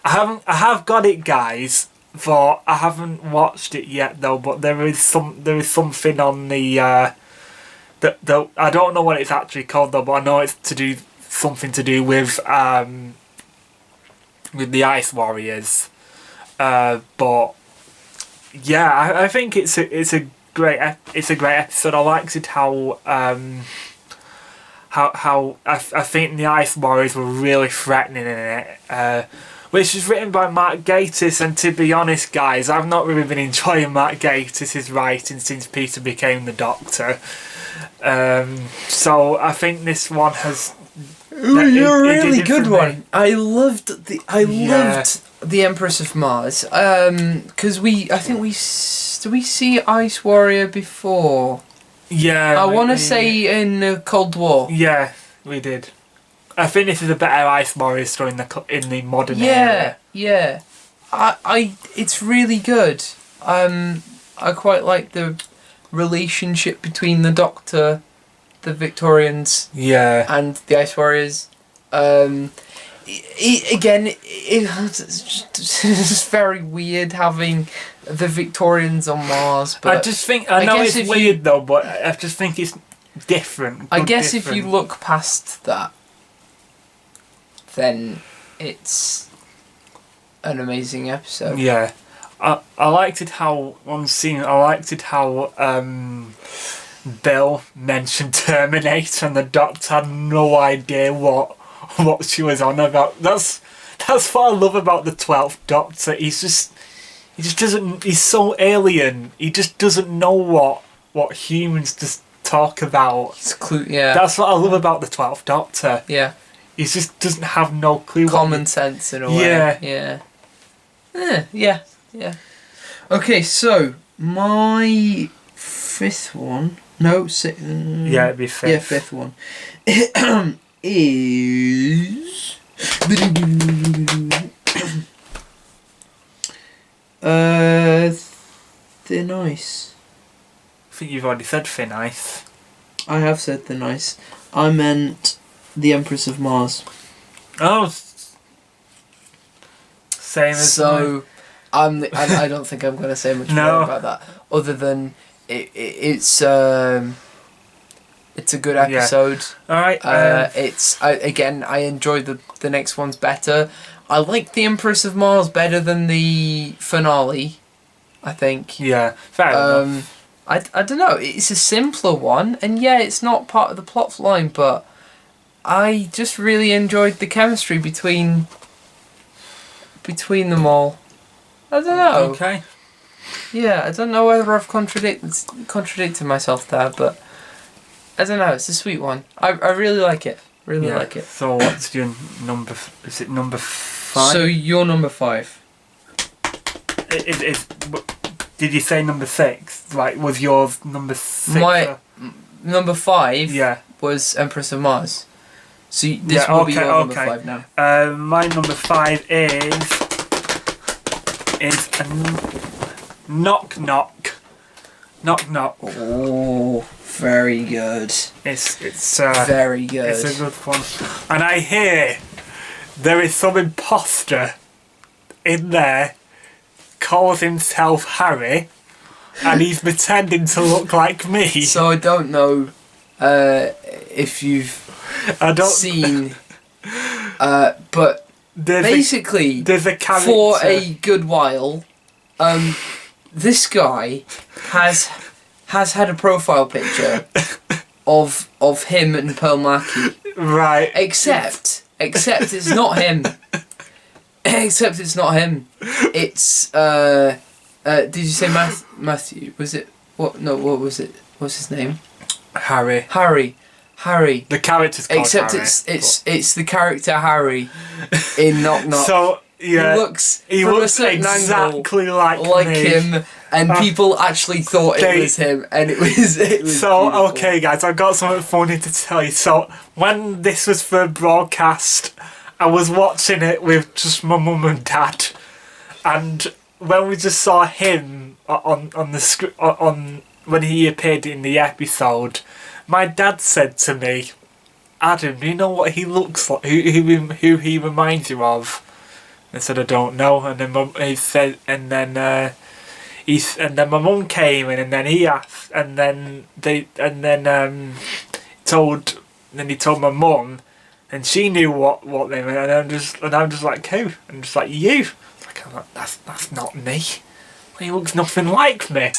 [SPEAKER 2] I have got it, guys, but I haven't watched it yet though. But there is something on the I don't know what it's actually called though, but I know it's something to do with the Ice Warriors. But yeah, I think it's a great episode. I liked it how I think the Ice Warriors were really threatening in it. Which is written by Mark Gatiss, and to be honest, guys, I've not really been enjoying Mark Gatiss's writing since Peter became the Doctor. So I think this one has.
[SPEAKER 3] You're a
[SPEAKER 2] it did
[SPEAKER 3] really
[SPEAKER 2] it
[SPEAKER 3] good
[SPEAKER 2] for me.
[SPEAKER 3] one. I loved the Empress of Mars. Because I think we see Ice Warrior before.
[SPEAKER 2] Yeah.
[SPEAKER 3] I want to say in Cold War.
[SPEAKER 2] Yeah, we did. I think this is a better Ice Warrior story in the modern era.
[SPEAKER 3] Yeah. It's really good. I quite like the relationship between the Doctor, the Victorians,
[SPEAKER 2] Yeah.
[SPEAKER 3] and the Ice Warriors. It's very weird having the Victorians on Mars. But
[SPEAKER 2] I just think I know
[SPEAKER 3] guess
[SPEAKER 2] it's
[SPEAKER 3] if
[SPEAKER 2] weird though, but I just think it's different.
[SPEAKER 3] I
[SPEAKER 2] good
[SPEAKER 3] guess if
[SPEAKER 2] different.
[SPEAKER 3] you look past that, then it's an amazing episode.
[SPEAKER 2] Yeah, I liked it how on scene. I liked it how Bill mentioned Terminator, and the Doctor had no idea what she was on about. That's what I love about the 12th Doctor. He just doesn't. He's so alien. He just doesn't know what humans just talk about.
[SPEAKER 3] Yeah.
[SPEAKER 2] That's what I love about the 12th Doctor.
[SPEAKER 3] Yeah.
[SPEAKER 2] He just doesn't have no clue.
[SPEAKER 3] Common sense in a way.
[SPEAKER 2] Yeah.
[SPEAKER 3] Yeah. Okay, so my fifth one. No,
[SPEAKER 2] Yeah, it'd be fifth.
[SPEAKER 3] Yeah, fifth one is Thin Ice.
[SPEAKER 2] I think you've already said Thin Ice.
[SPEAKER 3] I have said Thin Ice. I meant the Empress of Mars.
[SPEAKER 2] Oh, same as
[SPEAKER 3] So, I don't think I'm going to say much
[SPEAKER 2] No.
[SPEAKER 3] more about that, other than it's a good episode.
[SPEAKER 2] All right.
[SPEAKER 3] I enjoy the next one's better. I like the Empress of Mars better than the finale, I think.
[SPEAKER 2] Yeah, fair enough.
[SPEAKER 3] I don't know, it's a simpler one, and yeah, it's not part of the plot line, but I just really enjoyed the chemistry between them all. I don't know.
[SPEAKER 2] Okay.
[SPEAKER 3] Yeah, I don't know whether I've contradicted myself there, but I don't know, it's a sweet one. I really like it. Really like it.
[SPEAKER 2] So what's your number? Is it number 5?
[SPEAKER 3] So you're number 5.
[SPEAKER 2] Did you say number 6? Like, was yours number 6?
[SPEAKER 3] My number 5
[SPEAKER 2] Yeah.
[SPEAKER 3] was Empress of Mars. So this will be your number 5 now.
[SPEAKER 2] My number 5 is Knock Knock. Knock Knock.
[SPEAKER 3] Oh, very good.
[SPEAKER 2] It's
[SPEAKER 3] Very good.
[SPEAKER 2] It's a good one. And I hear there is some imposter in there, calls himself Harry, and he's pretending to look like me.
[SPEAKER 3] So I don't know if you've seen, but basically,
[SPEAKER 2] there's a character.
[SPEAKER 3] for a good while, this guy has had a profile picture of him and Pearl Mackie.
[SPEAKER 2] Right.
[SPEAKER 3] Except it's not him. Except it's not him. It's did you say Matthew? Was it what? No, what was it? What's his name?
[SPEAKER 2] Harry.
[SPEAKER 3] Harry.
[SPEAKER 2] The character's called
[SPEAKER 3] Except
[SPEAKER 2] Harry,
[SPEAKER 3] it's the character Harry in Knock Knock.
[SPEAKER 2] So yeah,
[SPEAKER 3] he looks
[SPEAKER 2] exactly like me.
[SPEAKER 3] him, and people actually thought it was him, and it was
[SPEAKER 2] So
[SPEAKER 3] beautiful.
[SPEAKER 2] okay, guys, I've got something funny to tell you. So when this was for broadcast, I was watching it with just my mum and dad, and when we just saw him on the script when he appeared in the episode, my dad said to me, "Adam, do you know what he looks like? Who he reminds you of?" I said, "I don't know." And then he said, and then my mum came in, and then he asked, and then he told my mum, and she knew what they were, and I'm just like, who? I'm just like, you. I'm like, that's not me. He looks nothing like me.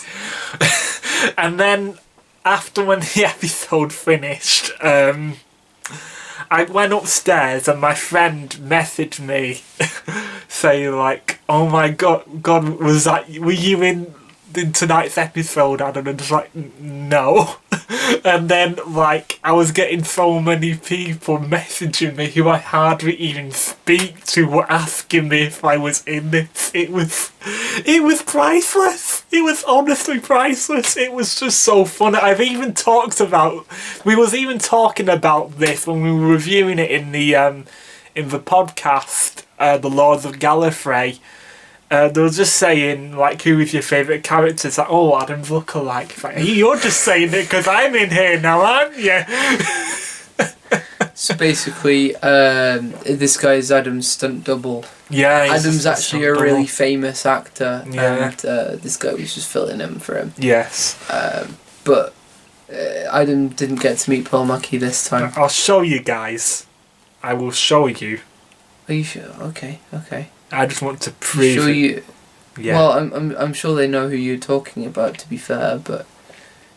[SPEAKER 2] And then after when the episode finished, I went upstairs and my friend messaged me saying like, "Oh my God, were you in tonight's episode, Adam?" And just like, no. And then like I was getting so many people messaging me who I hardly even speak to were asking me if I was in this. It was priceless. It was honestly priceless. It was just so fun. We was even talking about this when we were reviewing it in the podcast, The Lords of Gallifrey. They were just saying, like, who is your favourite character? It's like, oh, Adam's lookalike. It's like, you're just saying it because I'm in here now, aren't you?
[SPEAKER 3] So basically, this guy is Adam's stunt double.
[SPEAKER 2] Yeah,
[SPEAKER 3] Adam's actually a really famous actor,
[SPEAKER 2] Yeah.
[SPEAKER 3] and this guy was just filling in for him.
[SPEAKER 2] Yes.
[SPEAKER 3] But Adam didn't get to meet Pearl Mackie this time.
[SPEAKER 2] I'll show you guys. I will show you.
[SPEAKER 3] Are you sure? Okay.
[SPEAKER 2] I just want to prove
[SPEAKER 3] Sure
[SPEAKER 2] it.
[SPEAKER 3] you.
[SPEAKER 2] Yeah.
[SPEAKER 3] Well, I'm sure they know who you're talking about. To be fair, but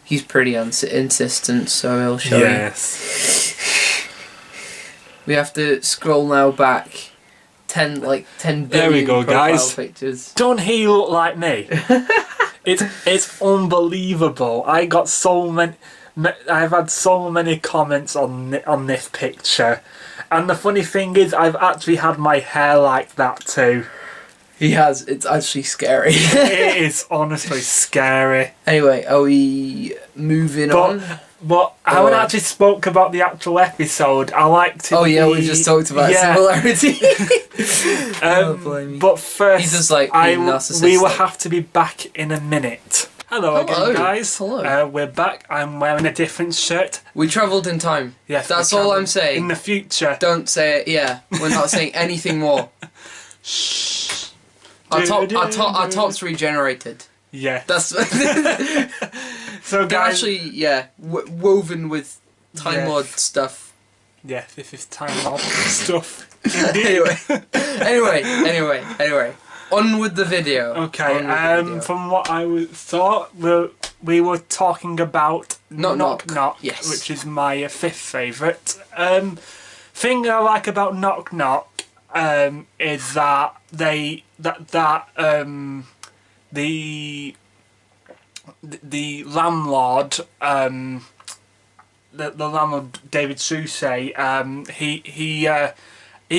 [SPEAKER 3] he's pretty insistent, so he'll show you.
[SPEAKER 2] Yes.
[SPEAKER 3] We have to scroll now back 10 billion
[SPEAKER 2] There we go,
[SPEAKER 3] profile
[SPEAKER 2] guys.
[SPEAKER 3] pictures.
[SPEAKER 2] Don't he look like me? It's unbelievable. I got so many. I've had so many comments on this picture, and the funny thing is, I've actually had my hair like that too.
[SPEAKER 3] He has. It's actually scary.
[SPEAKER 2] It is honestly scary.
[SPEAKER 3] Anyway, are we moving on?
[SPEAKER 2] But I haven't actually spoke about the actual episode. I like to.
[SPEAKER 3] Oh yeah, we just talked about similarity.
[SPEAKER 2] But first,
[SPEAKER 3] He does like being narcissistic.
[SPEAKER 2] we will have to be back in a minute. Hello again, guys.
[SPEAKER 3] Hello.
[SPEAKER 2] We're back. I'm wearing a different shirt.
[SPEAKER 3] We travelled in time.
[SPEAKER 2] Yes,
[SPEAKER 3] That's
[SPEAKER 2] we
[SPEAKER 3] all
[SPEAKER 2] travelled
[SPEAKER 3] I'm saying.
[SPEAKER 2] In the future.
[SPEAKER 3] Don't say it. Yeah, we're not saying anything more.
[SPEAKER 2] Shh.
[SPEAKER 3] Our top's regenerated.
[SPEAKER 2] Yeah.
[SPEAKER 3] That's
[SPEAKER 2] So
[SPEAKER 3] they're
[SPEAKER 2] guys,
[SPEAKER 3] actually woven with Time Lord stuff.
[SPEAKER 2] Yeah, this is Time Lord stuff.
[SPEAKER 3] anyway. On with the video.
[SPEAKER 2] Okay,
[SPEAKER 3] On with the video.
[SPEAKER 2] from what I thought, we were talking about
[SPEAKER 3] Knock Knock.
[SPEAKER 2] Knock, which is my fifth favourite. Thing I like about Knock Knock is that the landlord, the landlord David Suchet, he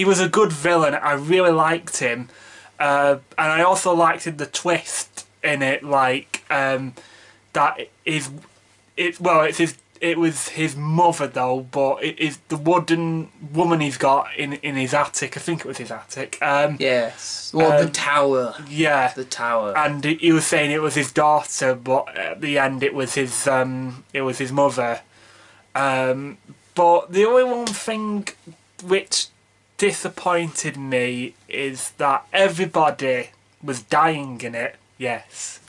[SPEAKER 2] was a good villain. I really liked him, and I also liked the twist in it, like that it was his mother though, but it is the wooden woman he's got in his attic. I think it was his attic.
[SPEAKER 3] Yes. Well, the tower.
[SPEAKER 2] Yeah.
[SPEAKER 3] The tower.
[SPEAKER 2] And he was saying it was his daughter, but at the end it was his mother. But the only one thing which disappointed me is that everybody was dying in it. Yes.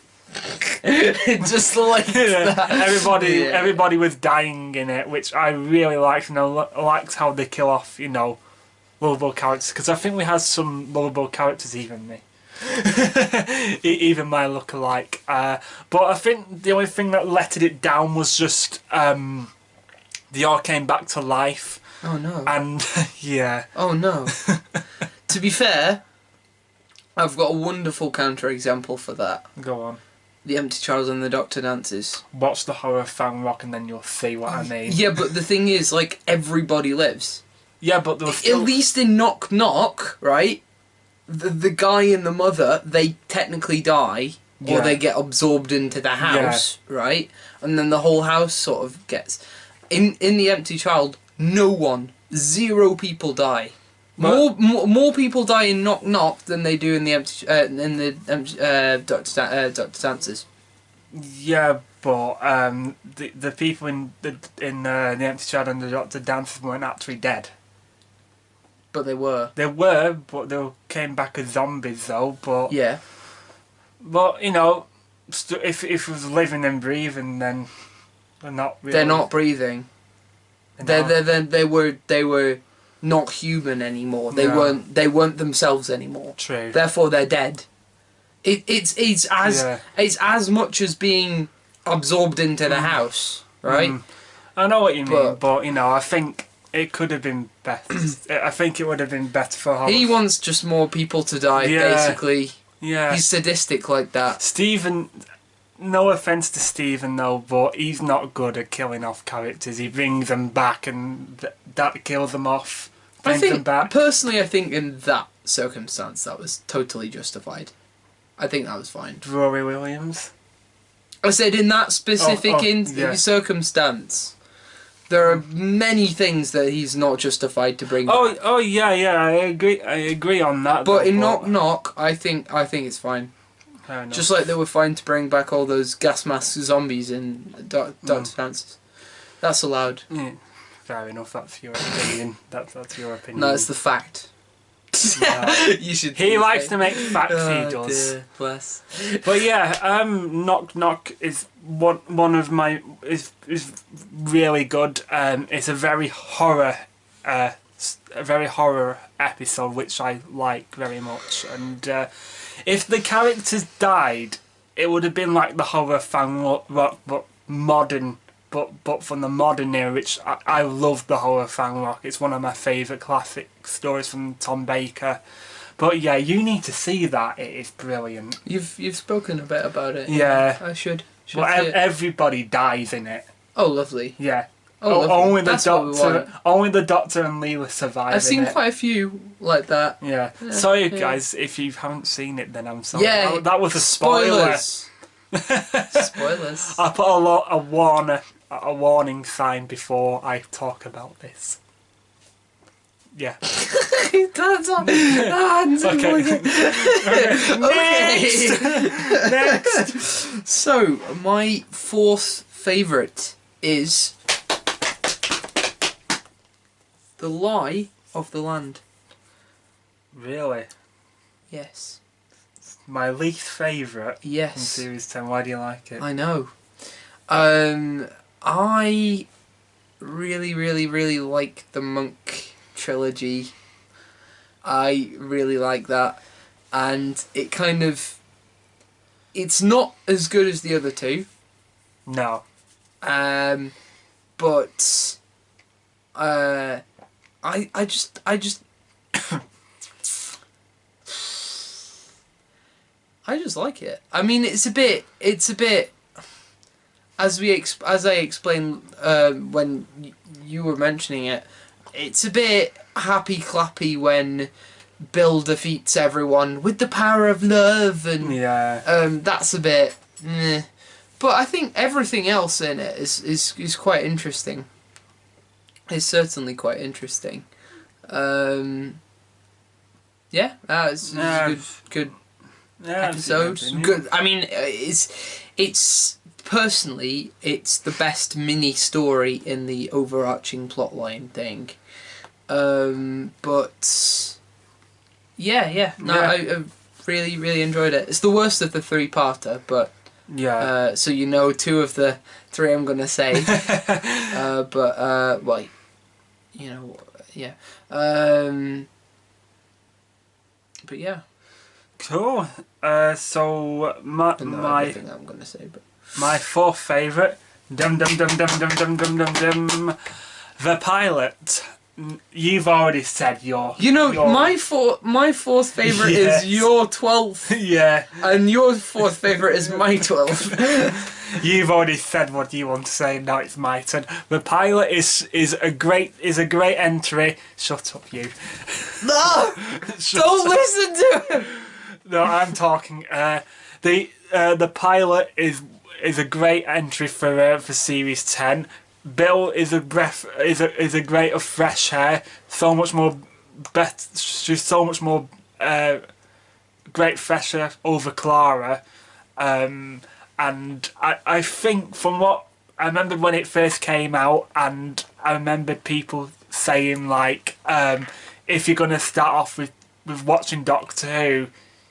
[SPEAKER 3] Just like that.
[SPEAKER 2] Everybody was dying in it, which I really liked, and I liked how they kill off, lovable characters, because I think we had some lovable characters, even me. Even my lookalike. But I think the only thing that letted it down was just they all came back to life.
[SPEAKER 3] Oh no.
[SPEAKER 2] And yeah.
[SPEAKER 3] Oh no. To be fair, I've got a wonderful counterexample for that.
[SPEAKER 2] Go on.
[SPEAKER 3] The Empty Child and the Doctor Dances.
[SPEAKER 2] Watch the horror fan rock and then you'll see what I mean.
[SPEAKER 3] Yeah, but the thing is, like, everybody lives.
[SPEAKER 2] Yeah, but there was still...
[SPEAKER 3] At least in Knock Knock, right? The guy and the mother, they technically die, or they get absorbed into the house, right? And then the whole house sort of gets... In the Empty Child, no one, 0 people die. More people die in Knock Knock than they do in the Doctor Dances.
[SPEAKER 2] Yeah, but the people in the Empty Child and the Doctor Dances weren't actually dead.
[SPEAKER 3] But they were.
[SPEAKER 2] They were, but they came back as zombies though. But
[SPEAKER 3] yeah.
[SPEAKER 2] But if it was living and breathing, then they're not really.
[SPEAKER 3] They're not breathing. They were not human anymore. They weren't themselves anymore.
[SPEAKER 2] True.
[SPEAKER 3] Therefore, they're dead. It's as much as being absorbed into the house, right?
[SPEAKER 2] I know what you mean, but I think it could have been better. I think it would have been better for horror.
[SPEAKER 3] He wants just more people to die, basically.
[SPEAKER 2] Yeah.
[SPEAKER 3] He's sadistic like that.
[SPEAKER 2] Stephen, no offence to Stephen though, but he's not good at killing off characters. He brings them back and that kills them off.
[SPEAKER 3] Personally, I think in that circumstance that was totally justified. I think that was fine.
[SPEAKER 2] Rory Williams?
[SPEAKER 3] I said in that specific circumstance, there are many things that he's not justified to bring back.
[SPEAKER 2] Oh yeah, I agree on that.
[SPEAKER 3] But in Knock Knock, I think it's fine. Just like they were fine to bring back all those gas mask zombies in Doctor Dances. That's allowed.
[SPEAKER 2] Yeah. Fair enough, that's your opinion. That's your opinion.
[SPEAKER 3] No, it's the fact. You should.
[SPEAKER 2] He likes to make facts. He does.
[SPEAKER 3] Dear, bless.
[SPEAKER 2] But yeah, Knock Knock is one of my is really good. It's a very horror episode which I like very much. And if the characters died, it would have been like the horror fan rock, but modern. But from the modern era, which I love the horror fan rock. It's one of my favourite classic stories from Tom Baker. But yeah, you need to see that. It is brilliant.
[SPEAKER 3] You've spoken a bit about it.
[SPEAKER 2] Yeah.
[SPEAKER 3] I should.
[SPEAKER 2] Well, everybody dies in it.
[SPEAKER 3] Oh, lovely.
[SPEAKER 2] Yeah.
[SPEAKER 3] Oh, lovely.
[SPEAKER 2] Only the Doctor and Leela survive.
[SPEAKER 3] I've seen quite a few like that.
[SPEAKER 2] Yeah. Sorry, guys, if you haven't seen it, then I'm sorry.
[SPEAKER 3] Yeah.
[SPEAKER 2] That was a spoiler.
[SPEAKER 3] Spoilers.
[SPEAKER 2] I put a warning sign before I talk about this. Yeah.
[SPEAKER 3] That's on.
[SPEAKER 2] Okay.
[SPEAKER 3] Next. So my fourth favourite is The Lie of the Land.
[SPEAKER 2] Really?
[SPEAKER 3] Yes.
[SPEAKER 2] My least favourite.
[SPEAKER 3] Yes.
[SPEAKER 2] In Series 10. Why do you like it?
[SPEAKER 3] I know. I really, really, really like the Monk trilogy. I really like that. And it kind of... It's not as good as the other two.
[SPEAKER 2] No.
[SPEAKER 3] But... I just... I just like it. I mean, it's a bit, as I explained when you were mentioning it, it's a bit happy clappy when Bill defeats everyone with the power of love, and that's a bit. Meh. But I think everything else in it is quite interesting. It's certainly quite interesting. Yeah, it's a good.
[SPEAKER 2] Yeah,
[SPEAKER 3] episode. Good. I mean, it's personally it's the best mini story in the overarching plotline thing. But yeah. No, I really really enjoyed it. It's the worst of the three-parter, but so you know, two of the three I'm gonna say. Well, you know, yeah. But yeah.
[SPEAKER 2] Cool. So
[SPEAKER 3] everything I'm gonna say, but
[SPEAKER 2] my fourth favourite, the pilot. You've already said your.
[SPEAKER 3] You know, my fourth favourite is your 12th.
[SPEAKER 2] Yeah.
[SPEAKER 3] And your fourth favourite is my 12th.
[SPEAKER 2] You've already said what you want to say. Now it's my turn. The pilot is a great entry. Shut up, you.
[SPEAKER 3] No, don't listen to him.
[SPEAKER 2] No, I'm talking. The pilot is a great entry for series 10. Bill is a breath is a great of fresh air. So much more she's so much more great fresh air over Clara. And I think from what I remember when it first came out, and I remembered people saying like, if you're gonna start off with watching Doctor Who,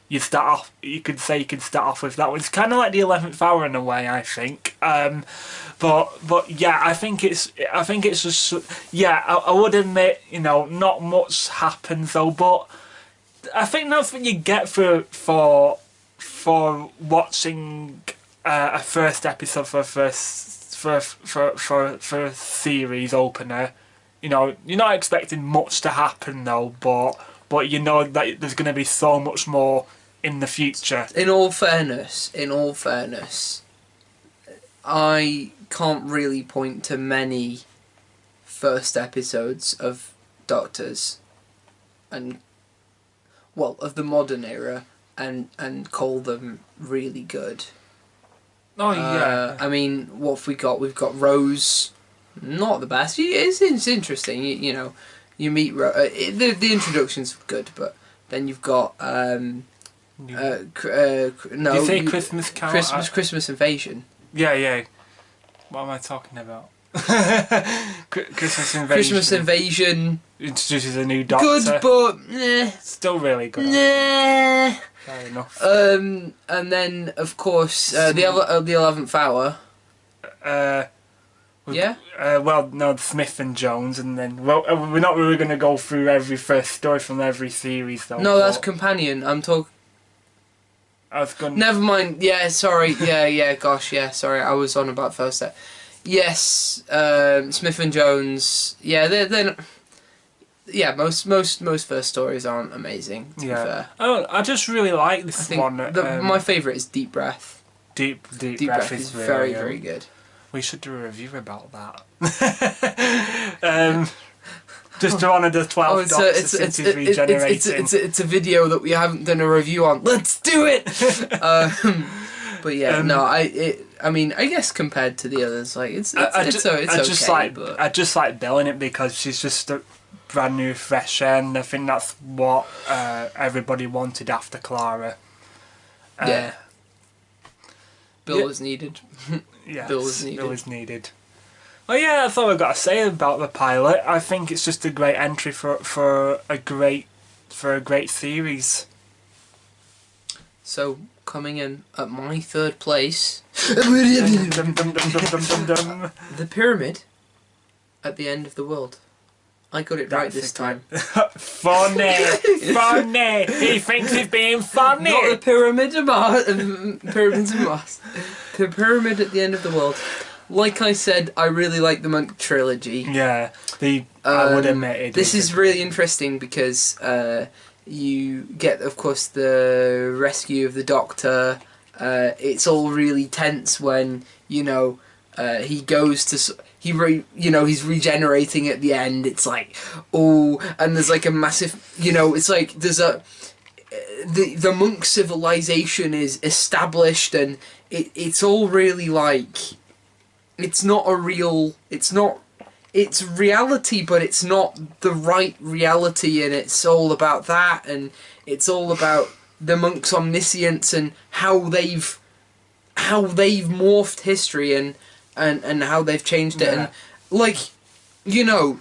[SPEAKER 2] you could start off with that one. It's kind of like the 11th Hour in a way, I think. But yeah, I think it's just, yeah. I would admit, you know, not much happens though, but I think that's what you get for watching a first episode for a series opener. You know, you're not expecting much to happen though, but you know that there's going to be so much more in the future.
[SPEAKER 3] In all fairness, I can't really point to many first episodes of Doctors of the modern era and call them really good.
[SPEAKER 2] Oh yeah.
[SPEAKER 3] I mean, what have we got? We've got Rose. Not the best. It's interesting. You know, you meet the introduction's good, but then you've got no.
[SPEAKER 2] You say Christmas Carol?
[SPEAKER 3] Christmas Invasion.
[SPEAKER 2] Yeah. What am I talking about? Christmas Invasion.
[SPEAKER 3] Christmas Invasion
[SPEAKER 2] introduces a new Doctor.
[SPEAKER 3] Good, but
[SPEAKER 2] still really good.
[SPEAKER 3] Nah.
[SPEAKER 2] Fair enough.
[SPEAKER 3] And then of course the 11th Hour. Yeah.
[SPEAKER 2] Well, no, Smith and Jones, and then we're not really going to go through every first story from every series though.
[SPEAKER 3] No, that's Companion. I'm talking.
[SPEAKER 2] I was going.
[SPEAKER 3] Never mind. Yeah, sorry. Yeah. Gosh, yeah. Sorry, I was on about first set. Yes, Smith and Jones. Yeah, they're. Yeah, most first stories aren't amazing. To be fair.
[SPEAKER 2] Oh, I just really like this one.
[SPEAKER 3] My favourite is Deep Breath.
[SPEAKER 2] Deep
[SPEAKER 3] Breath is
[SPEAKER 2] really
[SPEAKER 3] very very good.
[SPEAKER 2] We should do a review about that. Just to honour the 12th Doctor since he's regenerating.
[SPEAKER 3] It's a video that we haven't done a review on. Let's do it! But yeah, I mean, I guess compared to the others, like it's okay.
[SPEAKER 2] I just like Bill in it because she's just a brand new, fresh air, and I think that's what everybody wanted after Clara.
[SPEAKER 3] Yeah. Bill was needed.
[SPEAKER 2] Yeah,
[SPEAKER 3] Bill was
[SPEAKER 2] needed. Well, yeah, that's all I've got to say about the pilot. I think it's just a great entry for a great series.
[SPEAKER 3] So coming in at my third place,
[SPEAKER 2] The
[SPEAKER 3] The Pyramid at the end of the world. I got it right this time.
[SPEAKER 2] Funny! Funny! He thinks he's being funny!
[SPEAKER 3] Not the Pyramid of Mars. Pyramids of Mars. The pyramid at the end of the world. Like I said, I really like the Monk trilogy.
[SPEAKER 2] Yeah, I would admit it.
[SPEAKER 3] This is really interesting because you get, of course, the rescue of the Doctor. It's all really tense when, you know, he goes to... he's regenerating at the end. It's like, oh, and there's like a massive, you know, it's like there's the monk civilization is established, and it's all really like, it's reality, but it's not the right reality, and it's all about that, and it's all about the monk's omniscience and how they've morphed history and how they've changed it, and like, you know,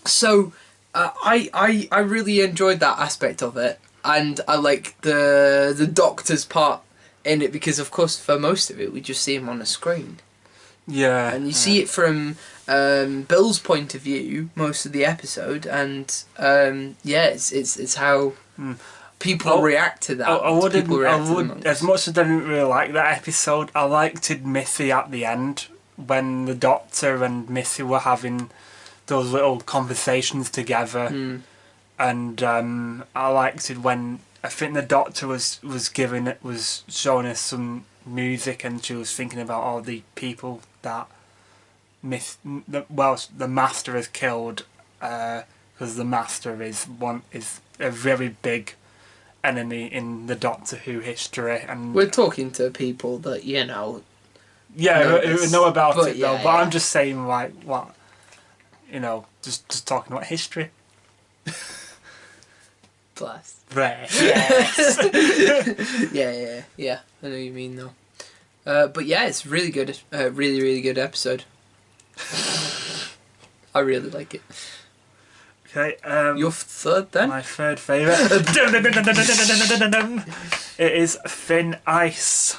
[SPEAKER 3] so I really enjoyed that aspect of it, and I like the Doctor's part in it because, of course, for most of it we just see him on a screen.
[SPEAKER 2] Yeah,
[SPEAKER 3] and you see it from Bill's point of view most of the episode, and it's how people react to that.
[SPEAKER 2] I would, as much as I didn't really like that episode, I liked Missy at the end when the Doctor and Missy were having those little conversations together, and I liked it when I think the Doctor was showing us some music, and she was thinking about all the people that the Master has killed, because the Master is a very big enemy in the Doctor Who history, and
[SPEAKER 3] we're talking to people that, you know,
[SPEAKER 2] who know about it though.
[SPEAKER 3] Yeah,
[SPEAKER 2] but I'm just saying, like, what, you know, just talking about history.
[SPEAKER 3] Bless.
[SPEAKER 2] Right. Yes.
[SPEAKER 3] yeah. I know what you mean though. But yeah, it's really good. Really, really good episode. I really like it.
[SPEAKER 2] Okay.
[SPEAKER 3] Your third then?
[SPEAKER 2] My third favourite. It is Thin Ice.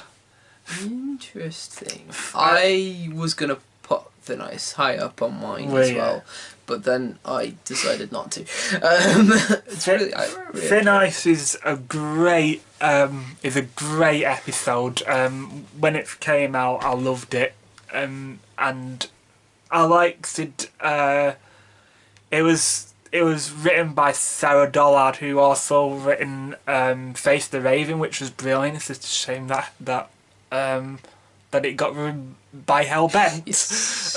[SPEAKER 3] Interesting. I was gonna put Thin Ice high up on mine as well, but then I decided not to. It's really
[SPEAKER 2] Thin Ice is a great episode. When it came out, I loved it, and I liked it. It was written by Sarah Dollard, who also written Face the Raven, which was brilliant. It's just a shame that it got ruined by Hellbent.
[SPEAKER 3] Yes.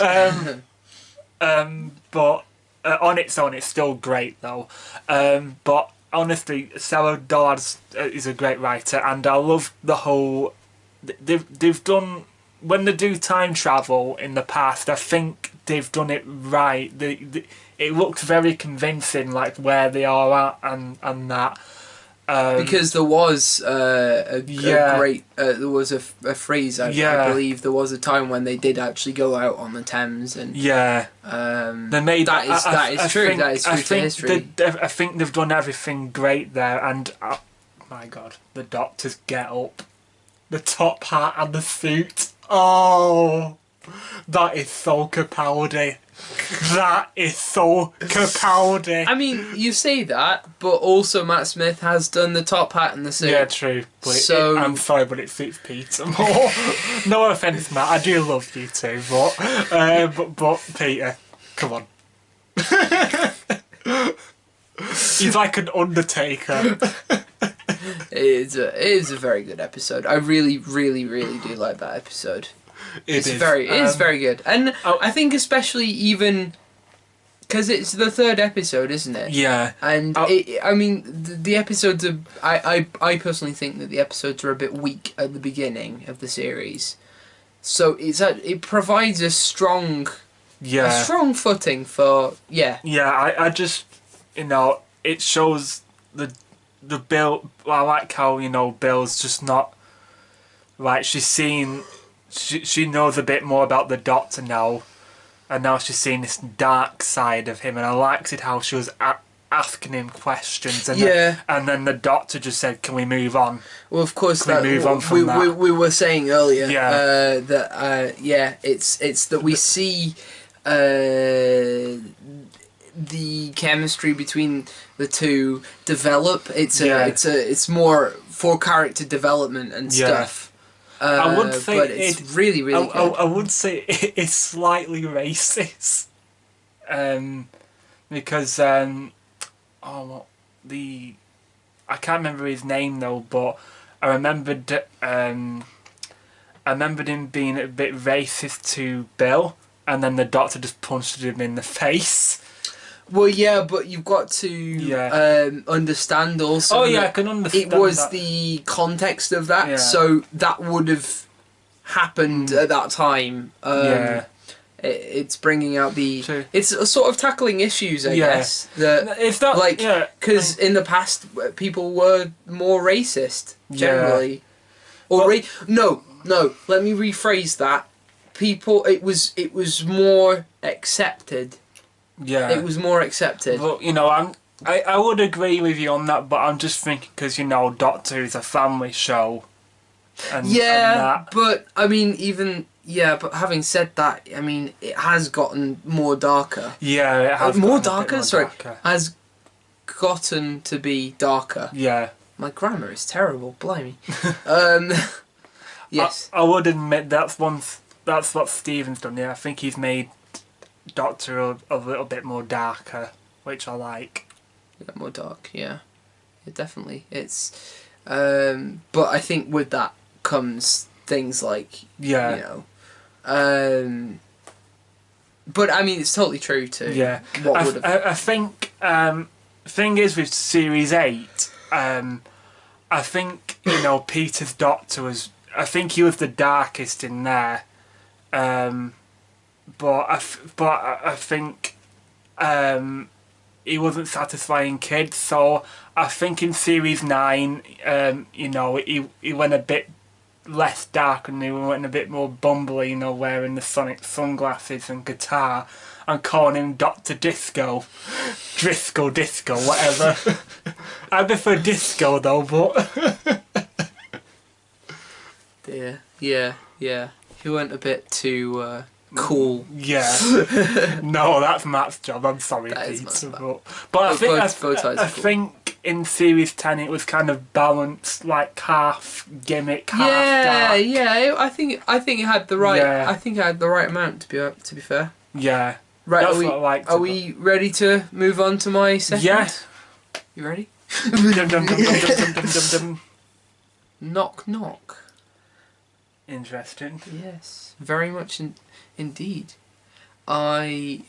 [SPEAKER 2] But on its own, it's still great though. But honestly, Sarah Dollard is a great writer, and I love the whole. They've done, when they do time travel in the past, I think they've done it right. It looks very convincing, like where they are at and that.
[SPEAKER 3] Because there was a great there was a phrase, I believe there was a time when they did actually go out on the Thames, and
[SPEAKER 2] they made
[SPEAKER 3] that is true to history.
[SPEAKER 2] I think they've done everything great there, and my God, the Doctor's get up, the top hat and the suit. Oh, that is so Capaldi. That is so Capaldi.
[SPEAKER 3] I mean, you say that, but also Matt Smith has done the top hat and the suit.
[SPEAKER 2] Yeah, true. But I'm sorry, but it suits Peter more. No offence, Matt. I do love you too, but Peter, come on. He's like an Undertaker.
[SPEAKER 3] It is a very good episode. I really, really, really do like that episode. It is very good, and I think especially even because it's the third episode, isn't it?
[SPEAKER 2] Yeah.
[SPEAKER 3] And the episodes are. I personally think that the episodes are a bit weak at the beginning of the series, so it provides a strong footing for
[SPEAKER 2] I just, you know, it shows the Bill. I like how, you know, Bill's just not right. She's seen. She knows a bit more about the Doctor now, and now she's seeing this dark side of him, and I liked it how she was asking him questions, and then the Doctor just said, "Can we move on?"
[SPEAKER 3] Well, of course,
[SPEAKER 2] we move on from that?
[SPEAKER 3] We were saying earlier that it's that we see the chemistry between the two develop.
[SPEAKER 2] Yeah.
[SPEAKER 3] It's more for character development and
[SPEAKER 2] Yeah.
[SPEAKER 3] stuff.
[SPEAKER 2] I would say
[SPEAKER 3] but it's really really good.
[SPEAKER 2] I would say it is slightly racist, because I can't remember his name though, but I remembered him being a bit racist to Bill, and then the Doctor just punched him in the face.
[SPEAKER 3] Well, yeah, but you've got to understand also.
[SPEAKER 2] Oh yeah, I
[SPEAKER 3] that
[SPEAKER 2] can understand.
[SPEAKER 3] it was
[SPEAKER 2] that.
[SPEAKER 3] the context of that,
[SPEAKER 2] Yeah.
[SPEAKER 3] so that would have happened at that time.
[SPEAKER 2] Yeah.
[SPEAKER 3] It's bringing out the.
[SPEAKER 2] True.
[SPEAKER 3] It's a sort of tackling issues, I
[SPEAKER 2] Yeah.
[SPEAKER 3] guess. That
[SPEAKER 2] It's not
[SPEAKER 3] like
[SPEAKER 2] yeah.
[SPEAKER 3] because in the past people were more racist generally, or no. Let me rephrase that. People, it was more accepted.
[SPEAKER 2] Yeah.
[SPEAKER 3] It was more accepted.
[SPEAKER 2] But I would agree with you on that, but I'm just thinking because Doctor is a family show. And that.
[SPEAKER 3] But I mean, but having said that, I mean, it has gotten more darker.
[SPEAKER 2] Yeah, it has
[SPEAKER 3] more
[SPEAKER 2] gotten a bit
[SPEAKER 3] darker.
[SPEAKER 2] more
[SPEAKER 3] Sorry,
[SPEAKER 2] darker.
[SPEAKER 3] has gotten to be darker.
[SPEAKER 2] Yeah.
[SPEAKER 3] My grammar is terrible. Blimey. Yes.
[SPEAKER 2] I would admit that's what Steven's done. Yeah, I think he's made Doctor a little bit more darker, which I like.
[SPEAKER 3] Yeah, more dark. Yeah, definitely. It's. But I think with that comes things like
[SPEAKER 2] Yeah.
[SPEAKER 3] But I mean, it's totally true too.
[SPEAKER 2] Yeah.
[SPEAKER 3] What would have?
[SPEAKER 2] I think thing is with Series 8, I think Peter's Doctor was. I think he was the darkest in there, but I think he wasn't satisfying kids. So I think in Series 9, he went a bit less dark and he went a bit more bumbly. Wearing the Sonic sunglasses and guitar, and calling him Dr. Disco, Disco, whatever. I prefer Disco though, but.
[SPEAKER 3] Yeah. He went a bit too cool.
[SPEAKER 2] Yeah. No, that's Matt's job. I'm sorry,
[SPEAKER 3] That is
[SPEAKER 2] Peter.
[SPEAKER 3] Matt's
[SPEAKER 2] But I think
[SPEAKER 3] bow ties
[SPEAKER 2] I
[SPEAKER 3] are cool.
[SPEAKER 2] think in Series 10 it was kind of balanced, like half gimmick, half dark.
[SPEAKER 3] Yeah. I think it had the right.
[SPEAKER 2] Yeah.
[SPEAKER 3] I think it had the right amount to be fair.
[SPEAKER 2] Yeah.
[SPEAKER 3] Right.
[SPEAKER 2] That's
[SPEAKER 3] are we
[SPEAKER 2] what I liked
[SPEAKER 3] are
[SPEAKER 2] about-
[SPEAKER 3] we ready to move on to my second?
[SPEAKER 2] Yeah.
[SPEAKER 3] You ready?
[SPEAKER 2] Dum, dum, dum, dum, dum, dum, dum, dum.
[SPEAKER 3] Knock knock.
[SPEAKER 2] Interesting.
[SPEAKER 3] Yes, very much indeed. I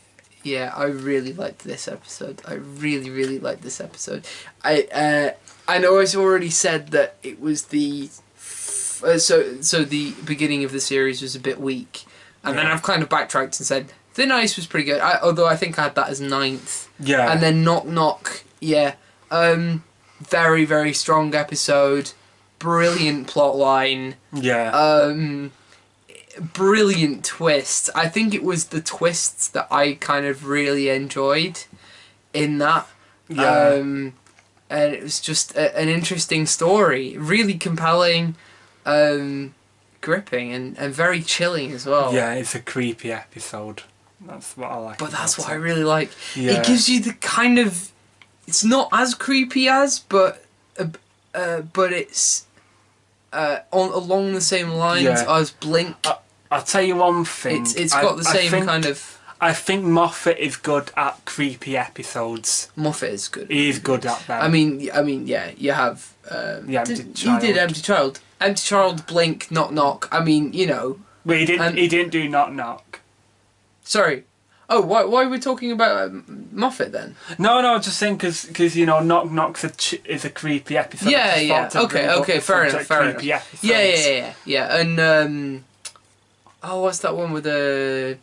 [SPEAKER 3] really liked this episode. I really liked this episode. I know I've already said that it was the so the beginning of the series was a bit weak, and then I've kind of backtracked and said Thin Ice was pretty good. Although I think I had that as 9th.
[SPEAKER 2] Yeah.
[SPEAKER 3] And then Knock Knock, very very strong episode. Brilliant plot line.
[SPEAKER 2] Yeah.
[SPEAKER 3] Brilliant twist. I think it was the twists that I kind of really enjoyed in that.
[SPEAKER 2] Yeah.
[SPEAKER 3] And it was just an interesting story. Really compelling, gripping, and very chilling as well.
[SPEAKER 2] Yeah, it's a creepy episode. That's what I like.
[SPEAKER 3] But that's
[SPEAKER 2] about
[SPEAKER 3] what I
[SPEAKER 2] it.
[SPEAKER 3] really like.
[SPEAKER 2] Yeah.
[SPEAKER 3] It gives you the kind of... It's not as creepy as, but it's... along the same lines
[SPEAKER 2] Yeah.
[SPEAKER 3] as Blink.
[SPEAKER 2] I'll tell you one thing.
[SPEAKER 3] It's got the same kind of...
[SPEAKER 2] I think Moffat is good at creepy episodes.
[SPEAKER 3] Moffat is good.
[SPEAKER 2] He is good at them.
[SPEAKER 3] I mean, yeah, you have...
[SPEAKER 2] Empty
[SPEAKER 3] you
[SPEAKER 2] Child.
[SPEAKER 3] did Empty Child. Empty Child, Blink, Knock Knock. I mean,
[SPEAKER 2] But he didn't.
[SPEAKER 3] and-
[SPEAKER 2] He didn't do Knock Knock.
[SPEAKER 3] Sorry. Oh, why are we talking about Moffat then?
[SPEAKER 2] No, just saying because Knock Knock's is a creepy episode. I
[SPEAKER 3] Yeah,
[SPEAKER 2] just
[SPEAKER 3] yeah.
[SPEAKER 2] thought to bring up
[SPEAKER 3] Okay,
[SPEAKER 2] the
[SPEAKER 3] fair enough,
[SPEAKER 2] subject,
[SPEAKER 3] fair enough.
[SPEAKER 2] creepy episodes.
[SPEAKER 3] Yeah. And, what's that one with the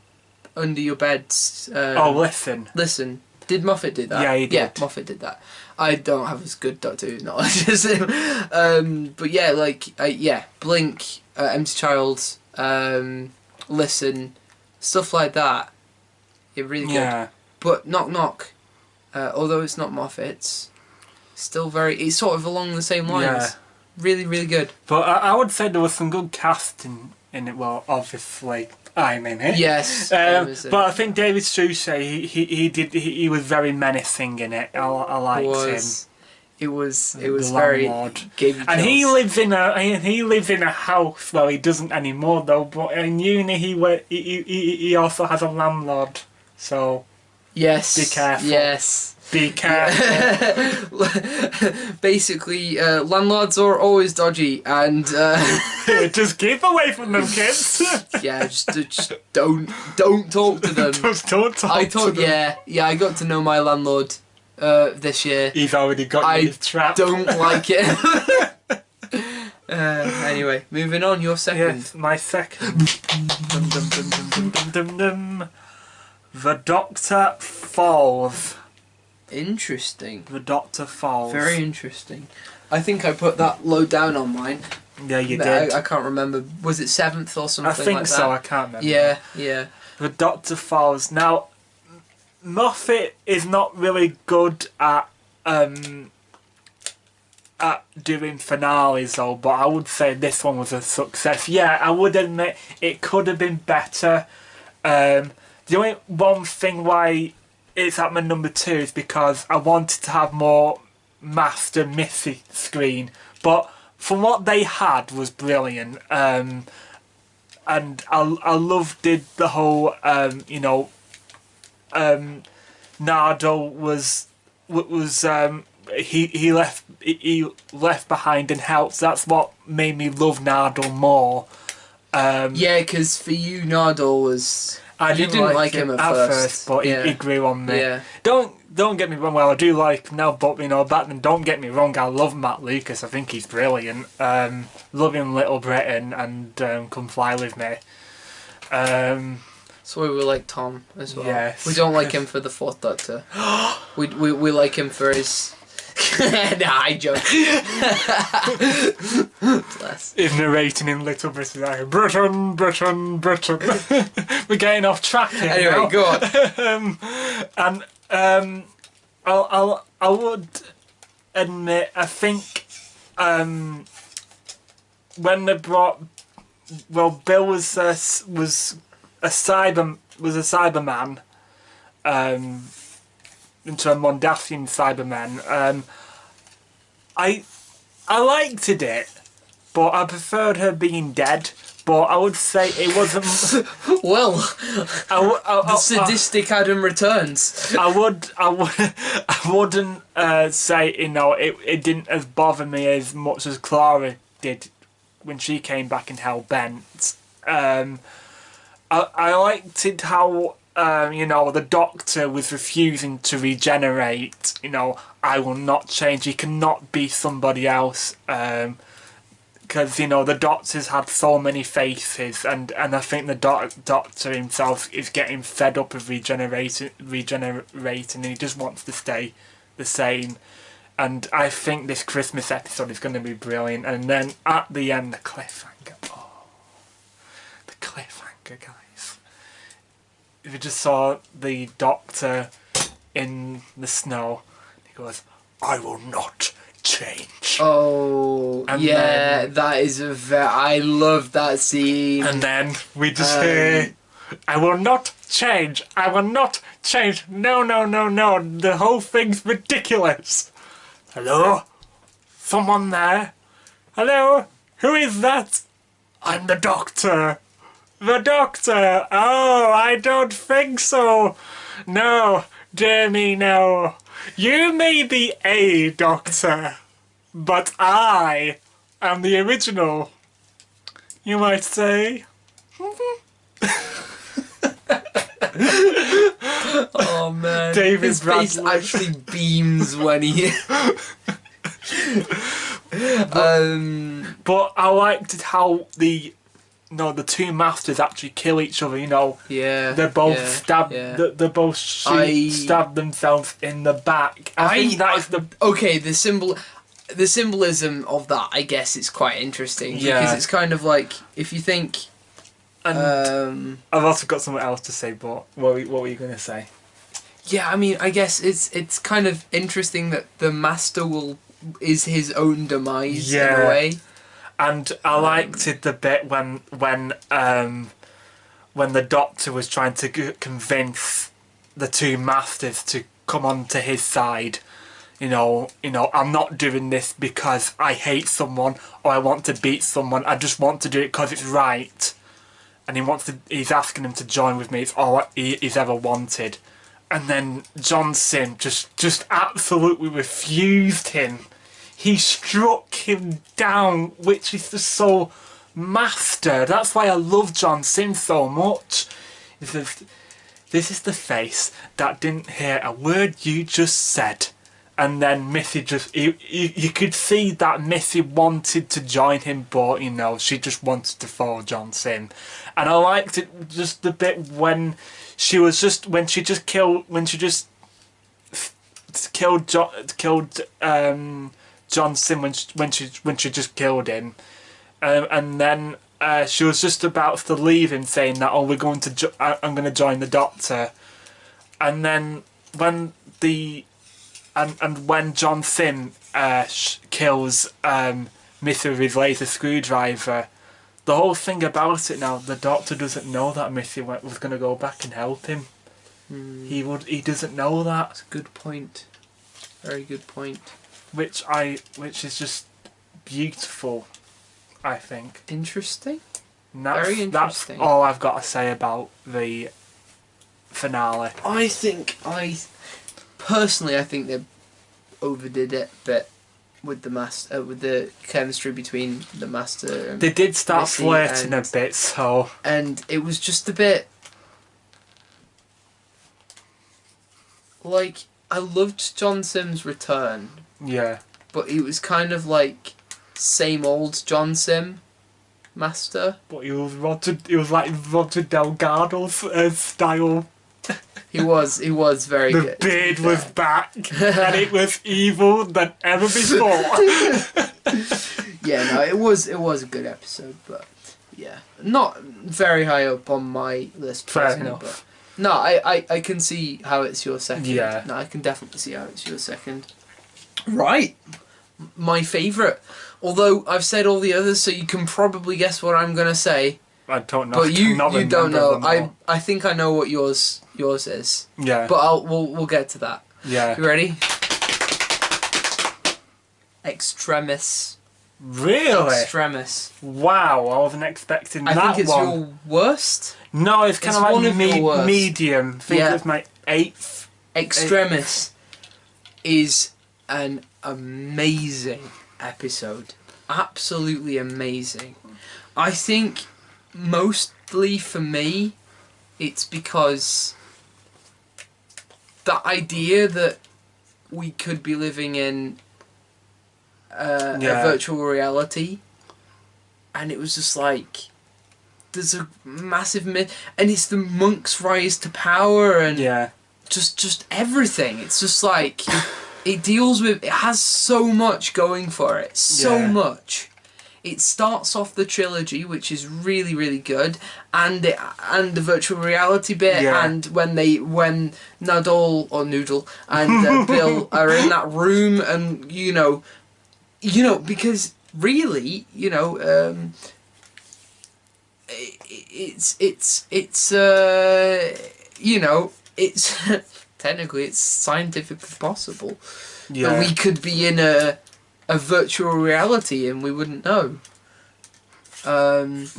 [SPEAKER 3] Under Your Beds?
[SPEAKER 2] Listen.
[SPEAKER 3] Listen. Did Moffat do that?
[SPEAKER 2] Yeah, he did.
[SPEAKER 3] Yeah, Moffat did that. I don't have as good Doctor Who knowledge as him. But yeah, Blink, Empty Child, Listen, stuff like that. Yeah, really good.
[SPEAKER 2] Yeah.
[SPEAKER 3] But Knock Knock, although it's not Moffat, it's still it's sort of along the same lines.
[SPEAKER 2] Yeah.
[SPEAKER 3] Really, really good.
[SPEAKER 2] But I would say there was some good casting in it. Well, obviously, I'm in it.
[SPEAKER 3] Yes.
[SPEAKER 2] But I think David Suchet, he was very menacing in it. I liked him.
[SPEAKER 3] It was
[SPEAKER 2] The
[SPEAKER 3] very
[SPEAKER 2] landlord.
[SPEAKER 3] gave you
[SPEAKER 2] And he
[SPEAKER 3] chills.
[SPEAKER 2] lives in a house. Well, he doesn't anymore though. But in uni, he also has a landlord. So
[SPEAKER 3] Yes.
[SPEAKER 2] be careful.
[SPEAKER 3] Yes.
[SPEAKER 2] be careful.
[SPEAKER 3] Basically, landlords are always dodgy, and
[SPEAKER 2] Just keep away from them, kids.
[SPEAKER 3] yeah, just don't talk to them.
[SPEAKER 2] Just don't talk to them.
[SPEAKER 3] Yeah, I got to know my landlord this year.
[SPEAKER 2] He's already got you trapped.
[SPEAKER 3] Don't like it. Anyway, moving on. Your second.
[SPEAKER 2] Yes, my second. Dum, dum, dum, dum, dum, dum, dum, dum. The Doctor Falls.
[SPEAKER 3] Interesting.
[SPEAKER 2] The Doctor Falls.
[SPEAKER 3] Very interesting. I think I put that low down on mine.
[SPEAKER 2] Yeah, you
[SPEAKER 3] But
[SPEAKER 2] did.
[SPEAKER 3] I can't remember. Was it 7th or something
[SPEAKER 2] I think
[SPEAKER 3] like
[SPEAKER 2] so.
[SPEAKER 3] that?
[SPEAKER 2] I can't remember.
[SPEAKER 3] Yeah.
[SPEAKER 2] The Doctor Falls. Now, Moffat is not really good at doing finales though, but I would say this one was a success. Yeah, I would admit it could have been better. The only one thing why it's at my number 2 is because I wanted to have more Master Missy screen, but from what they had was brilliant. And I loved the whole Nardo was he left behind and helped. That's what made me love Nardo more.
[SPEAKER 3] Yeah, because for you, Nardole was...
[SPEAKER 2] I
[SPEAKER 3] You didn't like him at first.
[SPEAKER 2] but
[SPEAKER 3] Yeah.
[SPEAKER 2] he grew on me.
[SPEAKER 3] Yeah.
[SPEAKER 2] Don't get me wrong. Well, I do like him now, but back then, don't get me wrong. I love Matt Lucas. I think he's brilliant. Love him, Little Britain, and Come Fly With Me.
[SPEAKER 3] So we like Tom as well.
[SPEAKER 2] Yes.
[SPEAKER 3] We don't like him for the 4th Doctor. we like him for his... nah, I joke. Bless.
[SPEAKER 2] He's narrating in Little Britain, like, Britain. We're getting off track here.
[SPEAKER 3] Anyway,
[SPEAKER 2] now.
[SPEAKER 3] go on.
[SPEAKER 2] And I would admit, I think when they brought, Bill was a Cyberman, into a Mondasian Cyberman. I liked it, but I preferred her being dead. But I would say it wasn't.
[SPEAKER 3] Well, the sadistic Adam returns.
[SPEAKER 2] I wouldn't say it didn't as bother me as much as Clara did when she came back in Hellbent. I liked it how the Doctor was refusing to regenerate. I will not change. He cannot be somebody else. Because the Doctor's had so many faces, and I think the Doctor himself is getting fed up of regenerating, and he just wants to stay the same. And I think this Christmas episode is going to be brilliant. And then at the end, the cliffhanger. Oh, the cliffhanger, guys. We just saw the Doctor in the snow. He goes, "I will not change."
[SPEAKER 3] Oh,
[SPEAKER 2] And
[SPEAKER 3] yeah,
[SPEAKER 2] then-
[SPEAKER 3] that is I love that scene.
[SPEAKER 2] And then we just hear, "I will not change. I will not change. No. The whole thing's ridiculous." Hello? Someone there? Hello? Who is that? I'm the Doctor. The Doctor. Oh, I don't think so. No, dear me, no. You may be a Doctor, but I am the original, you might say.
[SPEAKER 3] Oh man,
[SPEAKER 2] David
[SPEAKER 3] his face
[SPEAKER 2] Bradley.
[SPEAKER 3] actually beams when he.
[SPEAKER 2] But I liked it how the two masters actually kill each other.
[SPEAKER 3] Yeah.
[SPEAKER 2] They both
[SPEAKER 3] yeah,
[SPEAKER 2] stab.
[SPEAKER 3] yeah.
[SPEAKER 2] They both stab themselves in the back. I think that is the.
[SPEAKER 3] Okay, the symbolism of that, I guess, is quite interesting.
[SPEAKER 2] Yeah.
[SPEAKER 3] Because it's kind of like, if you think.
[SPEAKER 2] And I've also got something else to say, but what were you going to say?
[SPEAKER 3] Yeah, I mean, I guess it's kind of interesting that the master is his own demise in a way.
[SPEAKER 2] And I liked it the bit when when the Doctor was trying to convince the two masters to come on to his side. I'm not doing this because I hate someone or I want to beat someone. I just want to do it because it's right. And he's asking him to join with me. It's all he's ever wanted. And then John Sim just absolutely refused him. He struck him down, which is just so master. That's why I love John Sim so much. He says, "This is the face that didn't hear a word you just said." And then Missy you could see that Missy wanted to join him, but she just wanted to follow John Sim. And I liked it just a bit when she just killed John Sim when she just killed him, and then she was just about to leave him, saying that, "Oh, I'm going to join the Doctor," and then when when John Sim kills Missy with his laser screwdriver, the whole thing about it now, the Doctor doesn't know that Missy was going to go back and help him. He doesn't know that.
[SPEAKER 3] That's a good point. Very good point.
[SPEAKER 2] Which is just beautiful, I think.
[SPEAKER 3] Interesting.
[SPEAKER 2] Very interesting. That's all I've got to say about the finale.
[SPEAKER 3] I think they overdid it a bit with the chemistry between the Master and
[SPEAKER 2] they did start
[SPEAKER 3] Missy,
[SPEAKER 2] flirting a bit, so...
[SPEAKER 3] And it was just a bit... Like, I loved John Sim's return.
[SPEAKER 2] Yeah.
[SPEAKER 3] But he was kind of like same old John Sim Master.
[SPEAKER 2] But he was like Roger Delgado style.
[SPEAKER 3] He was very
[SPEAKER 2] the
[SPEAKER 3] good.
[SPEAKER 2] The beard was back, and it was evil than ever before.
[SPEAKER 3] Yeah, no, it was a good episode, but yeah, not very high up on my list.
[SPEAKER 2] Fair enough.
[SPEAKER 3] But no, I can see how it's your second.
[SPEAKER 2] Yeah.
[SPEAKER 3] No, I can definitely see how it's your second. Right, my favourite. Although I've said all the others, so you can probably guess what I'm gonna say.
[SPEAKER 2] I don't know.
[SPEAKER 3] But you don't know. I think I know what yours is.
[SPEAKER 2] Yeah.
[SPEAKER 3] But we'll get to that.
[SPEAKER 2] Yeah.
[SPEAKER 3] You ready? Extremis.
[SPEAKER 2] Really?
[SPEAKER 3] Extremis.
[SPEAKER 2] Wow, I wasn't expecting that one.
[SPEAKER 3] I think it's your worst.
[SPEAKER 2] No, it's kind of like medium. I think it's my 8th.
[SPEAKER 3] Extremis is an amazing episode. Absolutely amazing. I think mostly for me, it's because the idea that we could be living in a virtual reality, and it was just like there's a massive myth, and it's the monk's rise to power, and just everything. It's just like it has so much going for it, so much. It starts off the trilogy, which is really, really good, and the virtual reality bit, and when Nadal or Noodle and Bill are in that room, and because really, it's technically it's scientifically possible that we could be in a virtual reality and we wouldn't know. If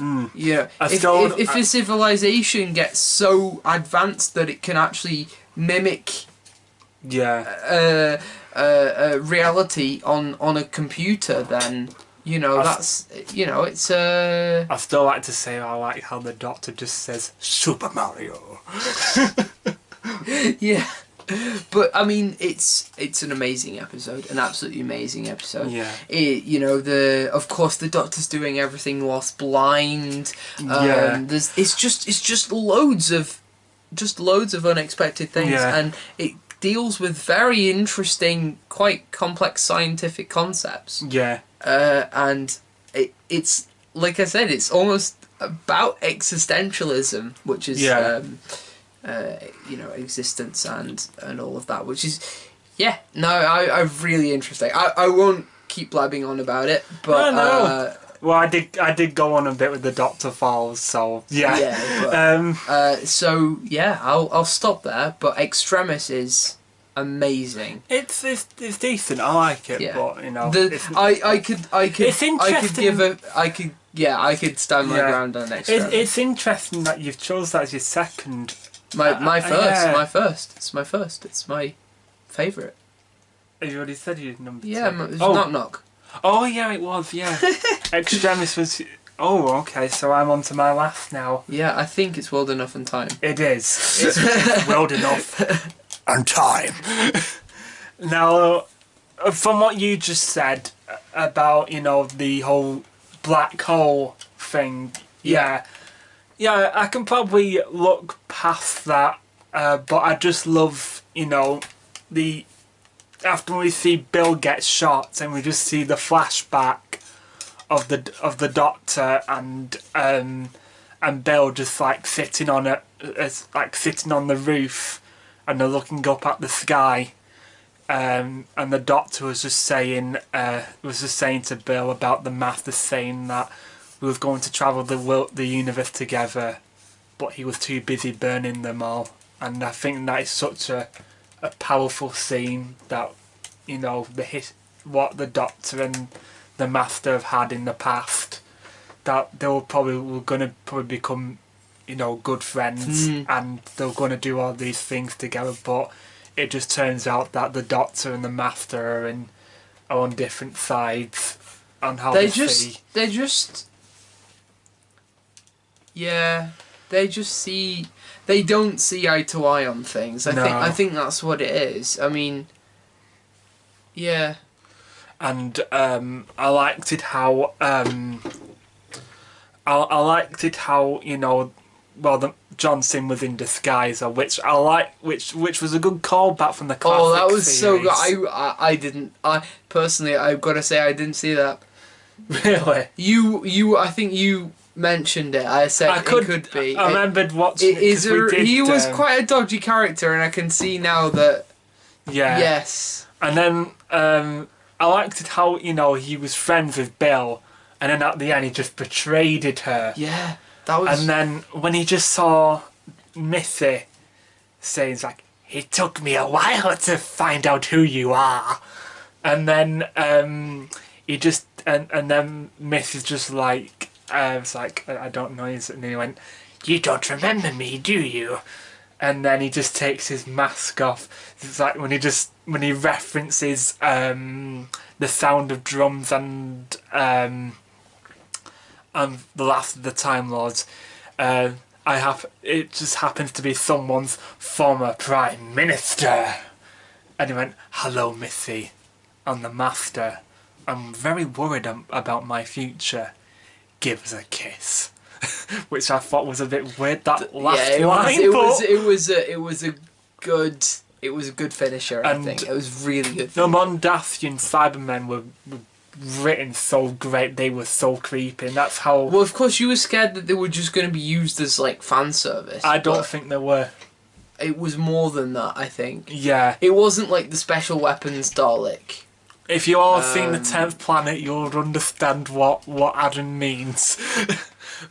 [SPEAKER 3] a civilization gets so advanced that it can actually mimic reality on a computer, then it's
[SPEAKER 2] I still like to say I like how the Doctor just says Super Mario.
[SPEAKER 3] Yeah. But I mean, it's an amazing episode, an absolutely amazing episode.
[SPEAKER 2] Yeah.
[SPEAKER 3] Of course the Doctor's doing everything whilst blind. It's just loads of unexpected things, and it deals with very interesting, quite complex scientific concepts.
[SPEAKER 2] Yeah.
[SPEAKER 3] And it's like I said, it's almost about existentialism, which is existence and all of that, which is I really interesting. I won't keep blabbing on about it, but
[SPEAKER 2] Well, I did go on a bit with the Doctor Falls, so yeah.
[SPEAKER 3] Yeah, but, so yeah, I'll stop there. But Extremis is amazing.
[SPEAKER 2] It's decent. I like it,
[SPEAKER 3] Yeah.
[SPEAKER 2] but you know,
[SPEAKER 3] I could
[SPEAKER 2] It's interesting.
[SPEAKER 3] I could stand my
[SPEAKER 2] Yeah.
[SPEAKER 3] ground on Extremis.
[SPEAKER 2] it's interesting that you've chose that as your second.
[SPEAKER 3] my first,
[SPEAKER 2] yeah.
[SPEAKER 3] my first. It's my first. It's my favourite.
[SPEAKER 2] You already said you number
[SPEAKER 3] Yeah,
[SPEAKER 2] two.
[SPEAKER 3] it's
[SPEAKER 2] Oh.
[SPEAKER 3] Knock Knock.
[SPEAKER 2] Oh yeah, it was. Yeah, Extremis was. Oh, okay. So I'm on to my last now.
[SPEAKER 3] Yeah, I think it's World Enough in Time.
[SPEAKER 2] It is. It's well enough. And time. Now, from what you just said about, you know, the whole black hole thing, yeah, I can probably look past that, but I just love, you know, after we see Bill get shot and we just see the flashback of the Doctor and Bill just like sitting on sitting on the roof, and they're looking up at the sky, and the Doctor was just saying to Bill about the Master, saying that we was going to travel the universe together, but he was too busy burning them all. And I think that is such a powerful scene that, you know, what the Doctor and the Master have had in the past, that they were going to become, you know, good friends, and they were going to do all these things together, but it just turns out that the Doctor and the Master are on different sides on how they see.
[SPEAKER 3] They don't see eye to eye on things.
[SPEAKER 2] No.
[SPEAKER 3] I think that's what it is. I mean, yeah.
[SPEAKER 2] And I liked it how you know, well, Johnson was in disguise, which I like, which was a good callback from the classic
[SPEAKER 3] Oh, that was
[SPEAKER 2] series.
[SPEAKER 3] so good. I personally, I've got to say, I didn't see that.
[SPEAKER 2] Really?
[SPEAKER 3] I think you mentioned it. I said it could be.
[SPEAKER 2] I remembered watching it.
[SPEAKER 3] He was quite a dodgy character, and I can see now that.
[SPEAKER 2] Yeah.
[SPEAKER 3] Yes.
[SPEAKER 2] And then I liked it how, you know, he was friends with Bill, and then at the end he just betrayed her.
[SPEAKER 3] Yeah, that was.
[SPEAKER 2] And then when he just saw Missy saying, like, it took me a while to find out who you are, and then he just and then Missy's just like, it's like, I don't know, and he went, you don't remember me, do you? And then he just takes his mask off. It's like when he references the sound of drums and the Last of the Time Lords. It just happens to be someone's former Prime Minister. And he went, hello, Missy. I'm the Master. I'm very worried about my future. Give us a kiss. Which I thought was a bit weird. That last line.
[SPEAKER 3] It was a good finisher. I think it was really good.
[SPEAKER 2] The Mondasian Cybermen were written so great. They were so creepy. And that's how.
[SPEAKER 3] Well, of course, you were scared that they were just going to be used as like fan service.
[SPEAKER 2] I don't think they were.
[SPEAKER 3] It was more than that. I think.
[SPEAKER 2] Yeah.
[SPEAKER 3] It wasn't like the special weapons Dalek.
[SPEAKER 2] If you all seen the 10th Planet, you'll understand what Adam means.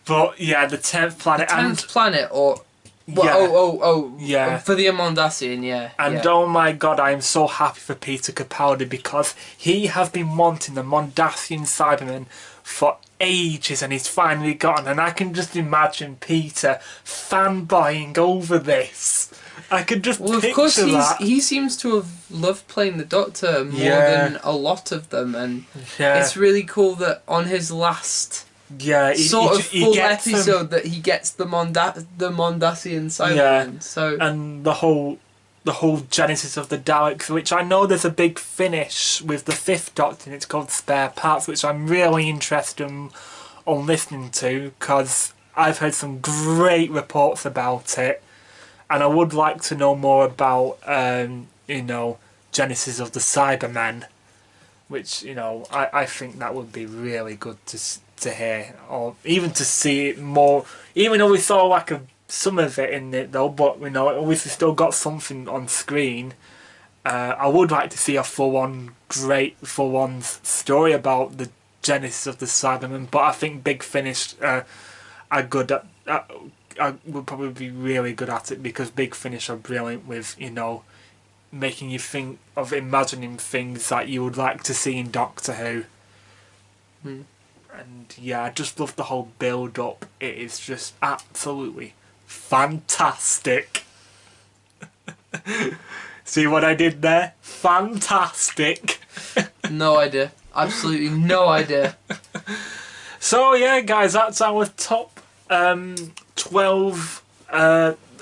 [SPEAKER 2] But yeah, the 10th Planet.
[SPEAKER 3] 10th Planet, or. Well,
[SPEAKER 2] yeah.
[SPEAKER 3] Yeah. For the Mondasian, yeah.
[SPEAKER 2] And oh my god, I am so happy for Peter Capaldi, because he has been wanting the Mondasian Cybermen for ages, and he's finally gotten. And I can just imagine Peter fanboying over this. I could just
[SPEAKER 3] Well, of
[SPEAKER 2] picture
[SPEAKER 3] course,
[SPEAKER 2] that.
[SPEAKER 3] he seems to have loved playing the Doctor more than a lot of them, and
[SPEAKER 2] Yeah.
[SPEAKER 3] it's really cool that on his last
[SPEAKER 2] Yeah,
[SPEAKER 3] full
[SPEAKER 2] gets them.
[SPEAKER 3] episode that he gets the Mondasian Cybermen.
[SPEAKER 2] Yeah.
[SPEAKER 3] So
[SPEAKER 2] And the whole genesis of the Daleks, which I know there's a big finish with the 5th Doctor, and it's called Spare Parts, which I'm really interested on listening to, because I've heard some great reports about it, and I would like to know more about you know, genesis of the Cybermen, which, you know, I think that would be really good to hear, or even to see it more, even though we saw like some of it in it though, but you know, we still got something on screen. I would like to see a full-on story about the genesis of the Cybermen, but I think Big Finish are good at will probably be really good at it, because Big Finish are brilliant with, you know, making you think of imagining things that you would like to see in Doctor Who. And yeah, I just love the whole build up. It is just absolutely fantastic. See what I did there? Fantastic.
[SPEAKER 3] No idea. Absolutely no idea.
[SPEAKER 2] So yeah, guys, that's our top 12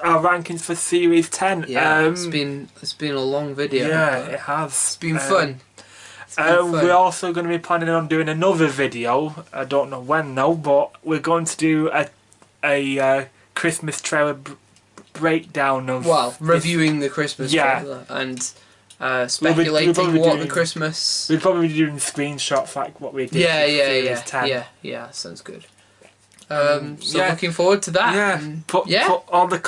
[SPEAKER 2] our rankings for series 10.
[SPEAKER 3] Yeah, it's been a long video.
[SPEAKER 2] Yeah, it has.
[SPEAKER 3] It's been fun.
[SPEAKER 2] We're also going to be planning on doing another video. I don't know when though, but we're going to do a Christmas trailer breakdown of.
[SPEAKER 3] Well, reviewing the Christmas trailer and speculating what the Christmas.
[SPEAKER 2] We'll probably be doing screenshots like what we did.
[SPEAKER 3] Yeah.
[SPEAKER 2] 10.
[SPEAKER 3] Yeah. Sounds good. So looking forward to that.
[SPEAKER 2] Yeah. Put all the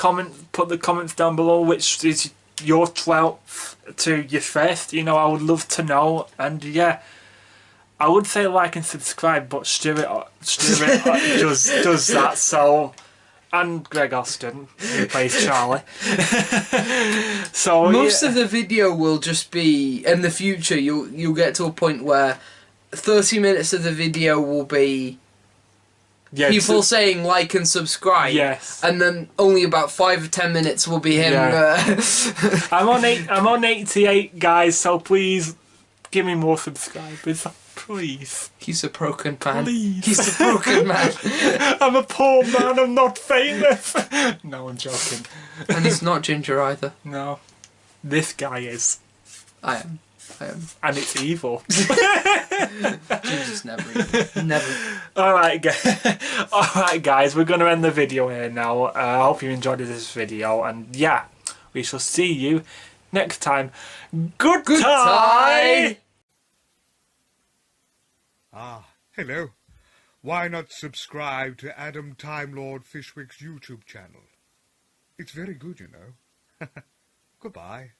[SPEAKER 2] put the comments down below. Which is your 12th to your first? You know, I would love to know. And yeah, I would say like and subscribe, but Stuart does that. So, and Greg Austin, who plays Charlie. So
[SPEAKER 3] most of the video will just be in the future. You'll get to a point where 30 minutes of the video will be people saying like and subscribe.
[SPEAKER 2] Yes.
[SPEAKER 3] And then only about 5 or 10 minutes will be him.
[SPEAKER 2] I'm on 88, guys. So please give me more subscribers. Please.
[SPEAKER 3] He's a broken man.
[SPEAKER 2] Please.
[SPEAKER 3] He's a broken man.
[SPEAKER 2] I'm a poor man. I'm not famous. No, I'm joking.
[SPEAKER 3] And he's not ginger either.
[SPEAKER 2] No. This guy is.
[SPEAKER 3] I am.
[SPEAKER 2] And it's evil.
[SPEAKER 3] Ginger's never evil. Never.
[SPEAKER 2] Alright, guys. We're going to end the video here now. I hope you enjoyed this video. And yeah, we shall see you next time. Goodbye!
[SPEAKER 4] Ah, hello. Why not subscribe to Adam Time Lord Fishwick's YouTube channel? It's very good, you know. Goodbye.